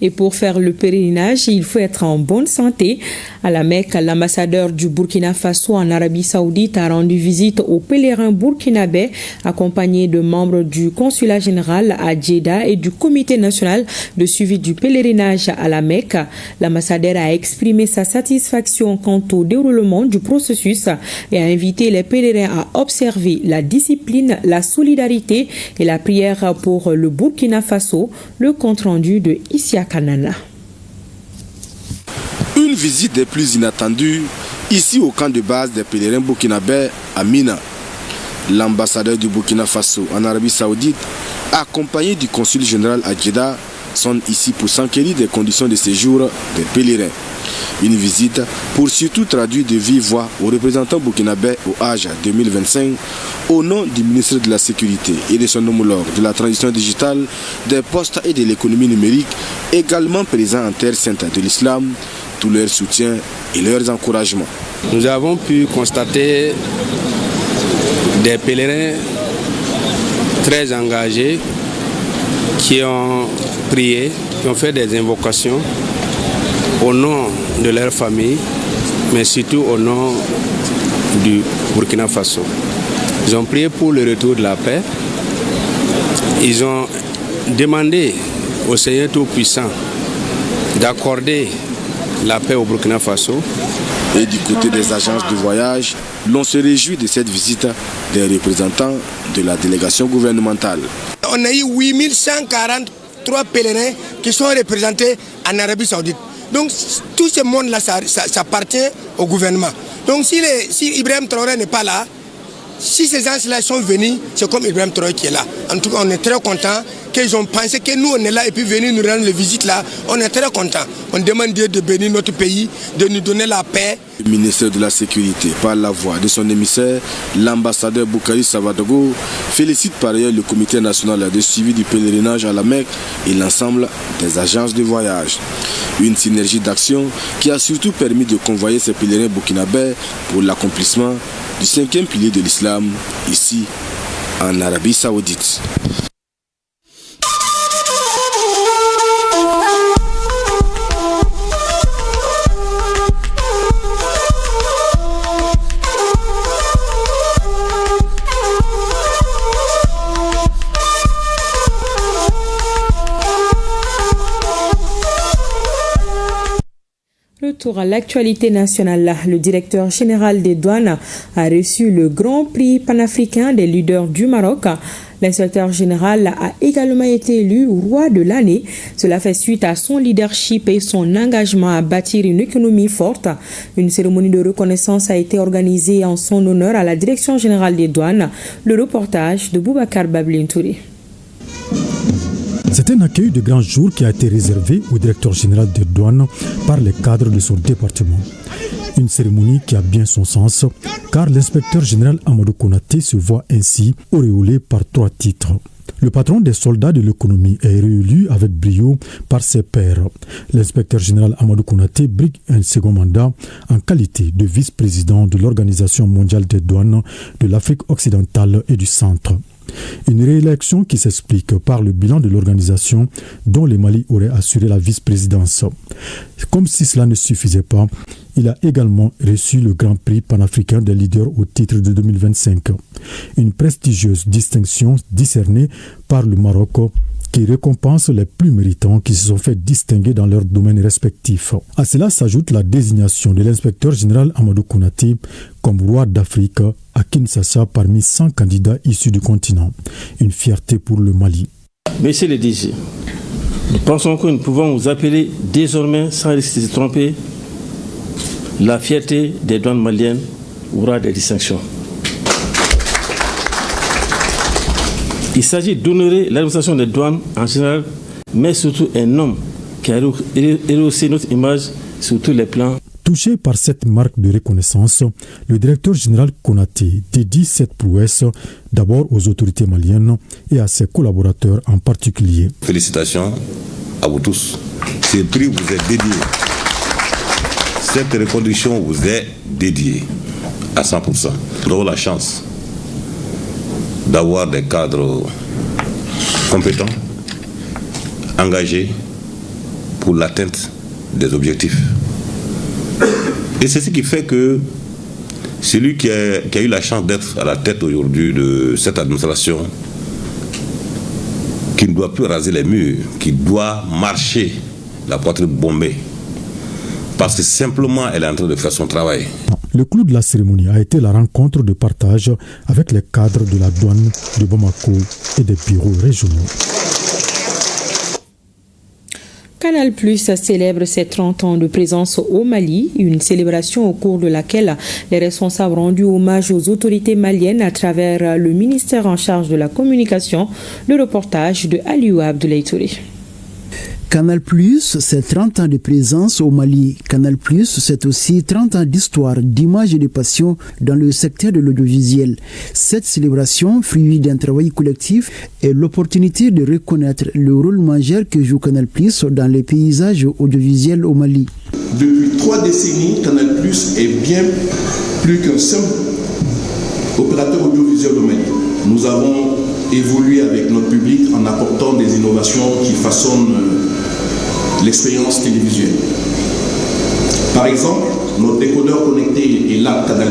Et pour faire le pèlerinage, il faut être en bonne santé. À la Mecque, l'ambassadeur du Burkina Faso en Arabie Saoudite a rendu visite aux pèlerins burkinabés, accompagné de membres du consulat général à Djeddah et du comité national de suivi du pèlerinage à la Mecque. L'ambassadeur a exprimé sa satisfaction quant au déroulement du processus et a invité les pèlerins à observer la discipline, la solidarité et la prière pour le Burkina Faso. Le compte rendu de Isia Kanana. Une visite des plus inattendues ici au camp de base des pèlerins burkinabés à Mina. L'ambassadeur du Burkina Faso en Arabie Saoudite, accompagné du consul général à Djeddah, sont ici pour s'enquérir des conditions de séjour des pèlerins. Une visite pour surtout traduire de vive voix aux représentants burkinabés au Hajj 2025 au nom du ministre de la Sécurité et de son homologue de la transition digitale, des postes et de l'économie numérique, également présents en terre sainte de l'islam, tout leur soutien et leurs encouragements. Nous avons pu constater des pèlerins très engagés qui ont prié, qui ont fait des invocations au nom de leur famille, mais surtout au nom du Burkina Faso. Ils ont prié pour le retour de la paix. Ils ont demandé au Seigneur Tout-Puissant d'accorder la paix au Burkina Faso. Et du côté des agences de voyage, l'on se réjouit de cette visite des représentants de la délégation gouvernementale. On a eu 8143 pèlerins qui sont représentés en Arabie Saoudite. Donc tout ce monde-là, ça appartient au gouvernement. Donc si Ibrahim Traoré n'est pas là, si ces gens-là sont venus, c'est comme Ibrahim Traoré qui est là. En tout cas, on est très contents qu'ils ont pensé que nous, on est là et puis venir nous rendre les visites là. On est très contents. On demande Dieu de bénir notre pays, de nous donner la paix. Le ministère de la Sécurité, par la voix de son émissaire, l'ambassadeur Boukari Savadogo, félicite par ailleurs le comité national de suivi du pèlerinage à la Mecque et l'ensemble des agences de voyage. Une synergie d'action qui a surtout permis de convoyer ces pèlerins burkinabés pour l'accomplissement du 5e pilier de l'islam ici en Arabie Saoudite. Retour à l'actualité nationale. Le directeur général des douanes a reçu le Grand Prix panafricain des leaders du Maroc. L'inspecteur général a également été élu roi de l'année. Cela fait suite à son leadership et son engagement à bâtir une économie forte. Une cérémonie de reconnaissance a été organisée en son honneur à la direction générale des douanes. Le reportage de Boubacar Bablin Touré. C'est un accueil de grand jour qui a été réservé au directeur général des douanes par les cadres de son département. Une cérémonie qui a bien son sens, car l'inspecteur général Amadou Konaté se voit ainsi auréolé par 3 titres. Le patron des soldats de l'économie est réélu avec brio par ses pairs. L'inspecteur général Amadou Konaté brigue un second mandat en qualité de vice-président de l'Organisation mondiale des douanes de l'Afrique occidentale et du centre. Une réélection qui s'explique par le bilan de l'organisation dont le Mali aurait assuré la vice-présidence. Comme si cela ne suffisait pas, il a également reçu le Grand Prix panafricain des leaders au titre de 2025. Une prestigieuse distinction discernée par le Maroc qui récompense les plus méritants qui se sont fait distinguer dans leurs domaines respectifs. À cela s'ajoute la désignation de l'inspecteur général Amadou Konaté comme roi d'Afrique à Kinshasa parmi 100 candidats issus du continent. Une fierté pour le Mali. Messieurs les DG, nous pensons que nous pouvons vous appeler désormais, sans risque de se tromper, la fierté des douanes maliennes, roi des distinctions. Il s'agit d'honorer l'administration des douanes en général, mais surtout un homme qui a rehaussé notre image sur tous les plans. Touché par cette marque de reconnaissance, le directeur général Konaté dédie cette prouesse d'abord aux autorités maliennes et à ses collaborateurs en particulier. Félicitations à vous tous. Ce prix vous est dédié. Cette reconduction vous est dédiée à 100%. Nous avons la chance d'avoir des cadres compétents, engagés pour l'atteinte des objectifs. Et c'est ce qui fait que celui qui a eu la chance d'être à la tête aujourd'hui de cette administration, qui ne doit plus raser les murs, qui doit marcher la poitrine bombée, parce que simplement elle est en train de faire son travail. Le clou de la cérémonie a été la rencontre de partage avec les cadres de la douane de Bamako et des bureaux régionaux. Canal Plus célèbre ses 30 ans de présence au Mali, une célébration au cours de laquelle les responsables ont rendu hommage aux autorités maliennes à travers le ministère en charge de la communication. Le reportage de Aliou Abdoulaye Touré. Canal+, c'est 30 ans de présence au Mali. Canal+, c'est aussi 30 ans d'histoire, d'image et de passion dans le secteur de l'audiovisuel. Cette célébration, fruit d'un travail collectif, est l'opportunité de reconnaître le rôle majeur que joue Canal+, dans les paysages audiovisuels au Mali. Depuis 3 décennies, Canal+ est bien plus qu'un simple opérateur audiovisuel au Mali. Nous avons évolué avec notre public en apportant des innovations qui façonnent l'expérience télévisuelle. Par exemple, notre décodeur connecté et l'app Canal+,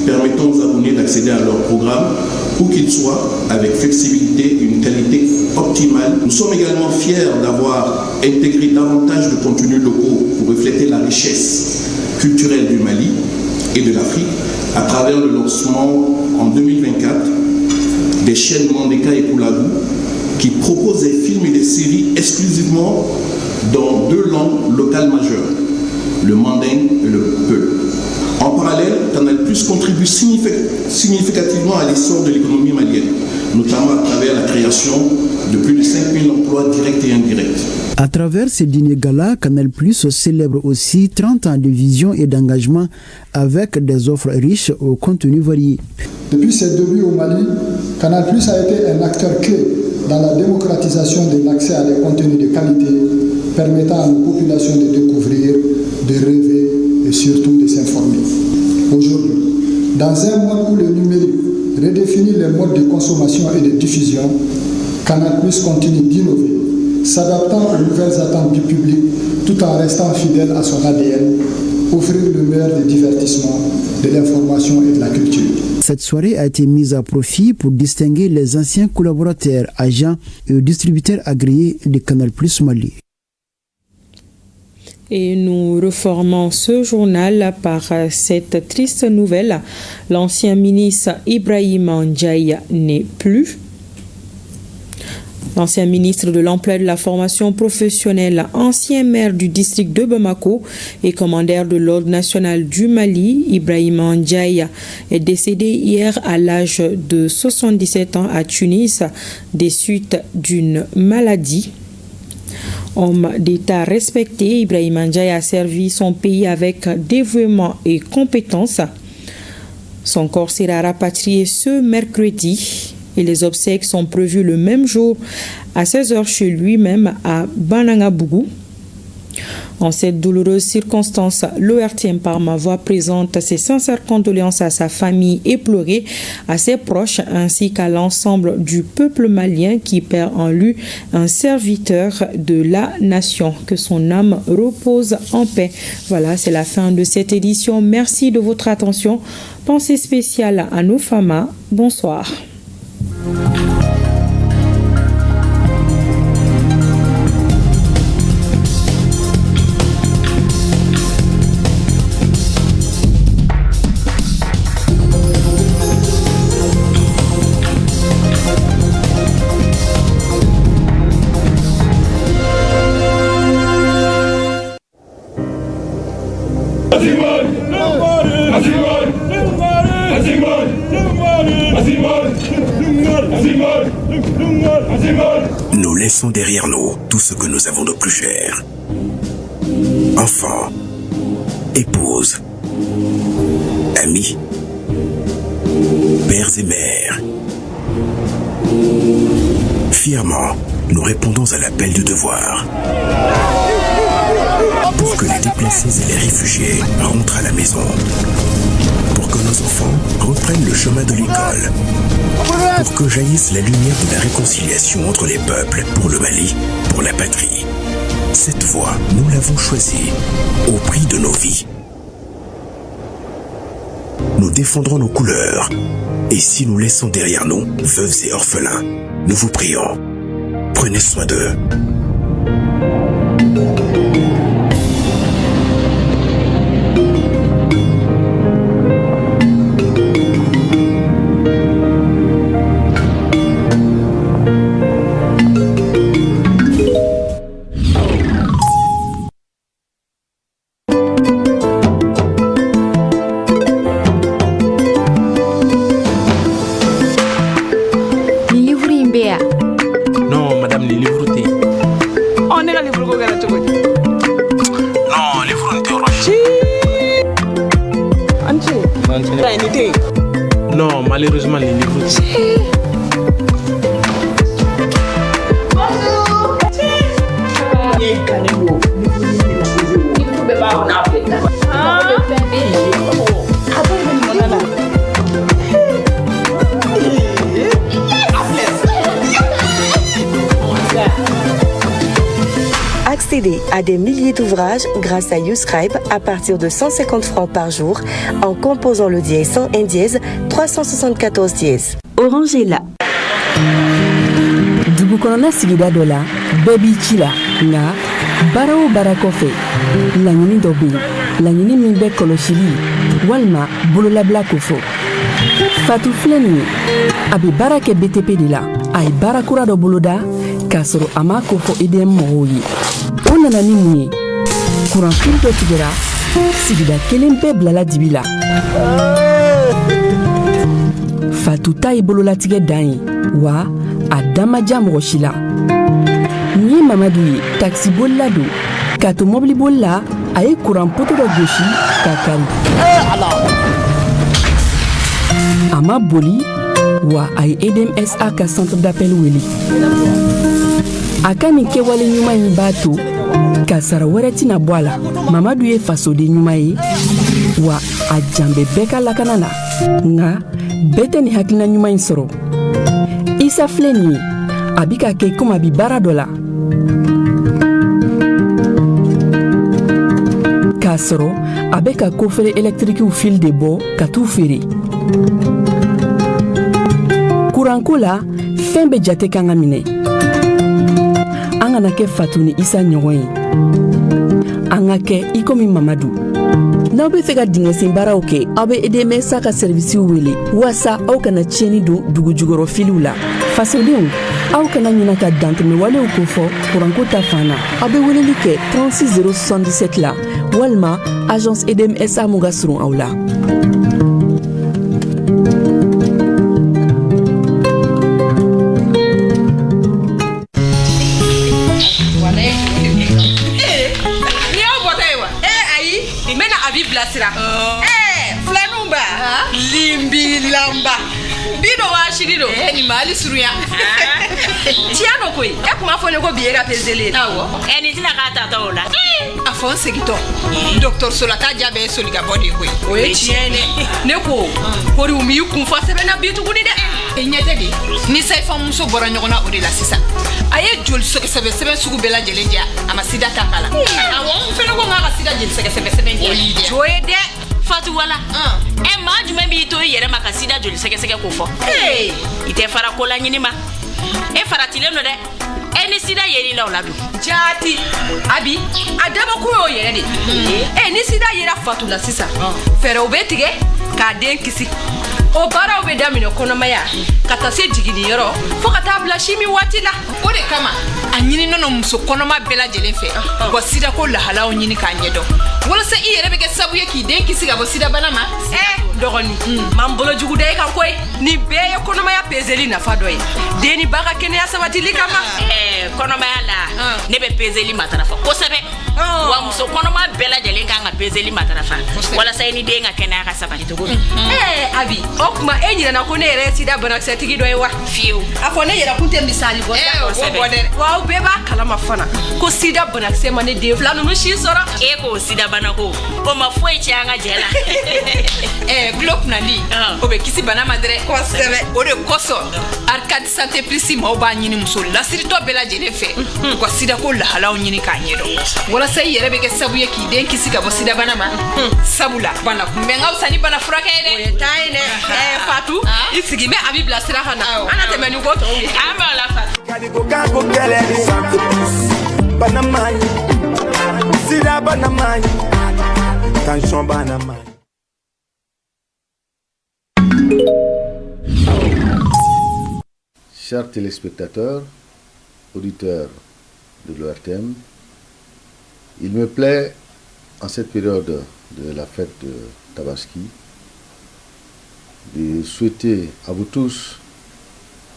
permettant aux abonnés d'accéder à leurs programmes où qu'ils soient, avec flexibilité et une qualité optimale. Nous sommes également fiers d'avoir intégré davantage de contenus locaux pour refléter la richesse culturelle du Mali et de l'Afrique à travers le lancement en 2024 des chaînes Mandeka et Koulagou qui proposent des films et des séries exclusivement dans 2 langues locales majeures, le manding et le peul. En parallèle, Canal+ contribue significativement à l'essor de l'économie malienne, notamment à travers la création de plus de 5000 emplois directs et indirects. À travers ces dîners gala, Canal+ célèbre aussi 30 ans de vision et d'engagement avec des offres riches au contenu varié. Depuis ses débuts au Mali, Canal+ a été un acteur clé dans la démocratisation de l'accès à des contenus de qualité permettant à nos populations de découvrir, de rêver et surtout de s'informer. Aujourd'hui, dans un monde où le numérique redéfinit les modes de consommation et de diffusion, Canal+ continue d'innover, s'adaptant aux nouvelles attentes du public tout en restant fidèle à son ADN, offrir le meilleur des divertissements, de l'information et de la culture. Cette soirée a été mise à profit pour distinguer les anciens collaborateurs, agents et distributeurs agréés de Canal+ Mali. Et nous reformons ce journal par cette triste nouvelle. L'ancien ministre Ibrahim Ndiaye n'est plus. L'ancien ministre de l'Emploi et de la Formation professionnelle, ancien maire du district de Bamako et commandeur de l'Ordre national du Mali, Ibrahim Ndiaye, est décédé hier à l'âge de 77 ans à Tunis des suites d'une maladie. Homme d'État respecté, Ibrahim Ndiaye a servi son pays avec dévouement et compétence. Son corps sera rapatrié ce mercredi et les obsèques sont prévues le même jour à 16h chez lui-même à Banangabougou. En cette douloureuse circonstance, l'ORTM par ma voix présente ses sincères condoléances à sa famille éplorée, à ses proches ainsi qu'à l'ensemble du peuple malien qui perd en lui un serviteur de la nation. Que son âme repose en paix. Voilà, c'est la fin de cette édition. Merci de votre attention. Pensée spéciale à nos femmes. Bonsoir. Nous laissons derrière nous tout ce que nous avons de plus cher. Enfants, épouses, amis, pères et mères. Fièrement, nous répondons à l'appel du devoir. Pour que les déplacés et les réfugiés rentrent à la maison. Pour que nos enfants reprennent le chemin de l'école. Pour que jaillisse la lumière de la réconciliation entre les peuples, pour le Mali, pour la patrie. Cette voie, nous l'avons choisie, au prix de nos vies. Nous défendrons nos couleurs. Et si nous laissons derrière nous, veuves et orphelins, nous vous prions, prenez soin d'eux. Non, malheureusement, les livres. Accédez à des milliers d'ouvrages grâce à YouScribe à partir de 150 francs par jour en composant le dièse 101 dièse 374 dièse. Orange est là. Dugukonona sigida dola, baby chila, nga, barao barakofe, langini dobi, langini minbe koloshili, walma, bulolabla kofo. Fatou Fleni, abi barake BTP de la, ay barakura do boloda, kasoro ama kofo edem moyi. On nana ni mun ye kuranfin dɔ tigɛra sigida kelen bɛɛ bilala dibi la Fatou ta ye bololatigɛ dan ye wa a dan ma diya mɔgɔ si la nin ye Mamadu ye taxibolila don k'a to mɔbiliboli la a ye kuran poto dɔ gosi k'a kari a ma boli wa a ye EDMSA ka centre d'appel wele a ka nin kɛwale ɲuman in b'a to ka sara wɛrɛ tɛna bɔ a la Mamadu ye fasoden ɲuman ye wa a janbɛ bɛɛ ka lakana na nka bɛɛ tɛ nin hakilina ɲuman in sɔrɔ Isa filɛ nin ye a bi ka kɛ komi a bi baara dɔ la k'a sɔrɔ a bɛ ka kofere électrikiw fil de bɔ ka t'u feere kuranko la fɛn bɛ jate kan ka minɛ an kana kɛ Fatou ni Isa ɲɔgɔn ye an ka kɛ i komi Mamadu n'aw bɛ fɛ ka dingɛsen baaraw kɛ aw bɛ EDMSA ka servisiw wele walasa aw kana tiɲɛni don dugu jukɔrɔ filiw la fasodenw aw kana ɲinɛ ka dantɛmɛ walew kofɔ kuranko ta fan na aw bɛ weleli kɛ 36077 la walima agence EDMSA mun ka surun aw la Filanumba limbi lamba Bido wa shirido. Ni mali suruya. Tiano koi. E kuma fo ne ko biera pezele. Awo. Ni tina ka tata ola. Afon segito. Docteur Solata jabe soliga body koi. Oye tiene. Ne ko. Ko ri umi kun fa sebe na bitu kuni de. Nyete de. Ni sai fa muso bora nyogona o de la sisa. Aye joli soke sebe sugu bela jelenja amasida takala. Awo feno ko ngaka sida jeli sebe ndia. Joye de. Fatu wala. Ma jume bi to yere makasida joli seke ko fo. Ite fara ko la nyini ma. Fara tile no de. Ni sida yeri na oladu. Jati. Abi, adama ko yo yere de. Ni sida yera fatu la sisa. Fere obetige ka den kisi. O bara obe damino kono maya. Kata se jigini yoro. Fo kata bla shimi wati la. O de kama anyini nono muso kono ma bela jelen fe. Ko sida ko la hala onyini ka nyedo. Wala se i yere be ke sabu ye ki den kisi ga bo sida bana ma. Dogoni. Mambolo jugu de kan koy. Ni be ye kono maya pezeli na fa doye. Deni baka kene ya sabati li kama. Kono maya la. Ne be pezeli matarafa. Ko sebe. Wa muso kono ma bela jelen kan ga pezeli matarafa. Wala se ni de nga kene ya sabati to go. Abi. Okuma enyira na ko ne yere sida bana setigi doye wa. Fiu. Afo ne yera kunte misali bo. Wa beba kala mafana. Ko sida bana se mane de flanu no shi sora. Ko sida bana ko. O ma foi chianga jela. Glock nali. Obe kisi bana madre. Ko sebe. O de koso. Arcade santé prisi ma oba nyini muso la sirito bela jele fe. Ko sida ko la hala nyini ka nyedo. Wala sai yere be ke sabu ye ki den kisi ka bo sida bana ma. Sabula bana kumbenga usani bana furaka ede. Taine. Fatu. Isigi me abi bla sira hana. Ana te menu goto. Amba la fatu. Kadi ko ka ko kele ni santé prisi. Bana mani. Sida bana mani. Tension bana mani. Chers téléspectateurs, auditeurs de l'ORTM, il me plaît, en cette période de la fête de Tabaski, de souhaiter à vous tous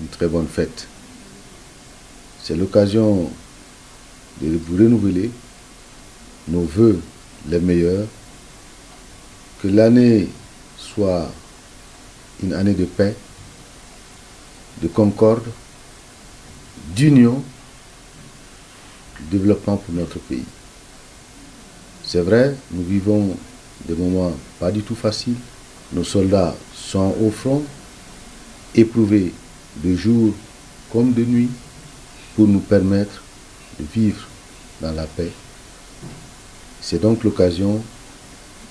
une très bonne fête. C'est l'occasion de vous renouveler nos vœux les meilleurs, que l'année soit une année de paix, de concorde, d'union, de développement pour notre pays. C'est vrai, nous vivons des moments pas du tout faciles. Nos soldats sont au front, éprouvés de jour comme de nuit, pour nous permettre de vivre dans la paix. C'est donc l'occasion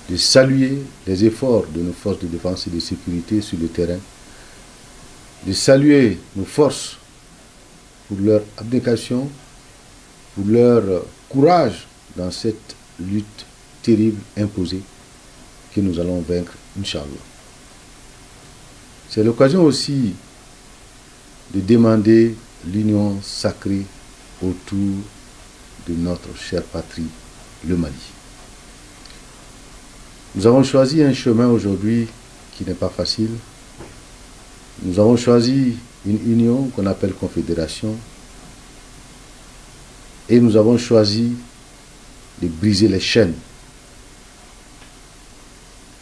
de saluer les efforts de nos forces de défense et de sécurité sur le terrain, de saluer nos forces pour leur abnégation, pour leur courage dans cette lutte terrible imposée que nous allons vaincre, Inch'Allah. C'est l'occasion aussi de demander l'union sacrée autour de notre chère patrie, le Mali. Nous avons choisi un chemin aujourd'hui qui n'est pas facile. Nous avons choisi une union qu'on appelle confédération et nous avons choisi de briser les chaînes.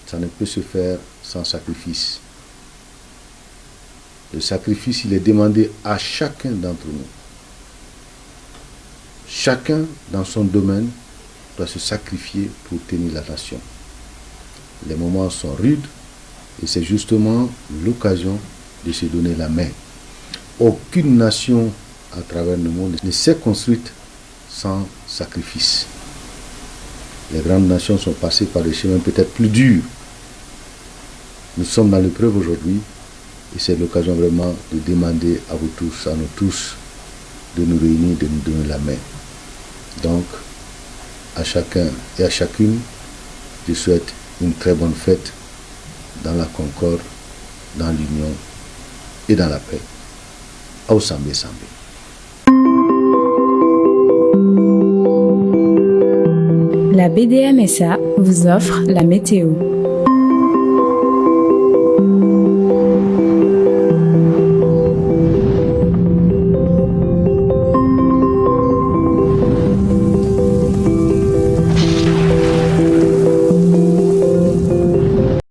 Ça ne peut se faire sans sacrifice. Le sacrifice, il est demandé à chacun d'entre nous. Chacun dans son domaine doit se sacrifier pour tenir la nation. Les moments sont rudes et c'est justement l'occasion de se donner la main. Aucune nation à travers le monde ne s'est construite sans sacrifice. Les grandes nations sont passées par des chemins peut-être plus durs. Nous sommes dans l'épreuve aujourd'hui et c'est l'occasion vraiment de demander à vous tous, à nous tous, de nous réunir, de nous donner la main. Donc, à chacun et à chacune, je souhaite une très bonne fête dans la concorde, dans l'union et dans la paix. Au Sambé Sambé. La BDMSA vous offre la météo.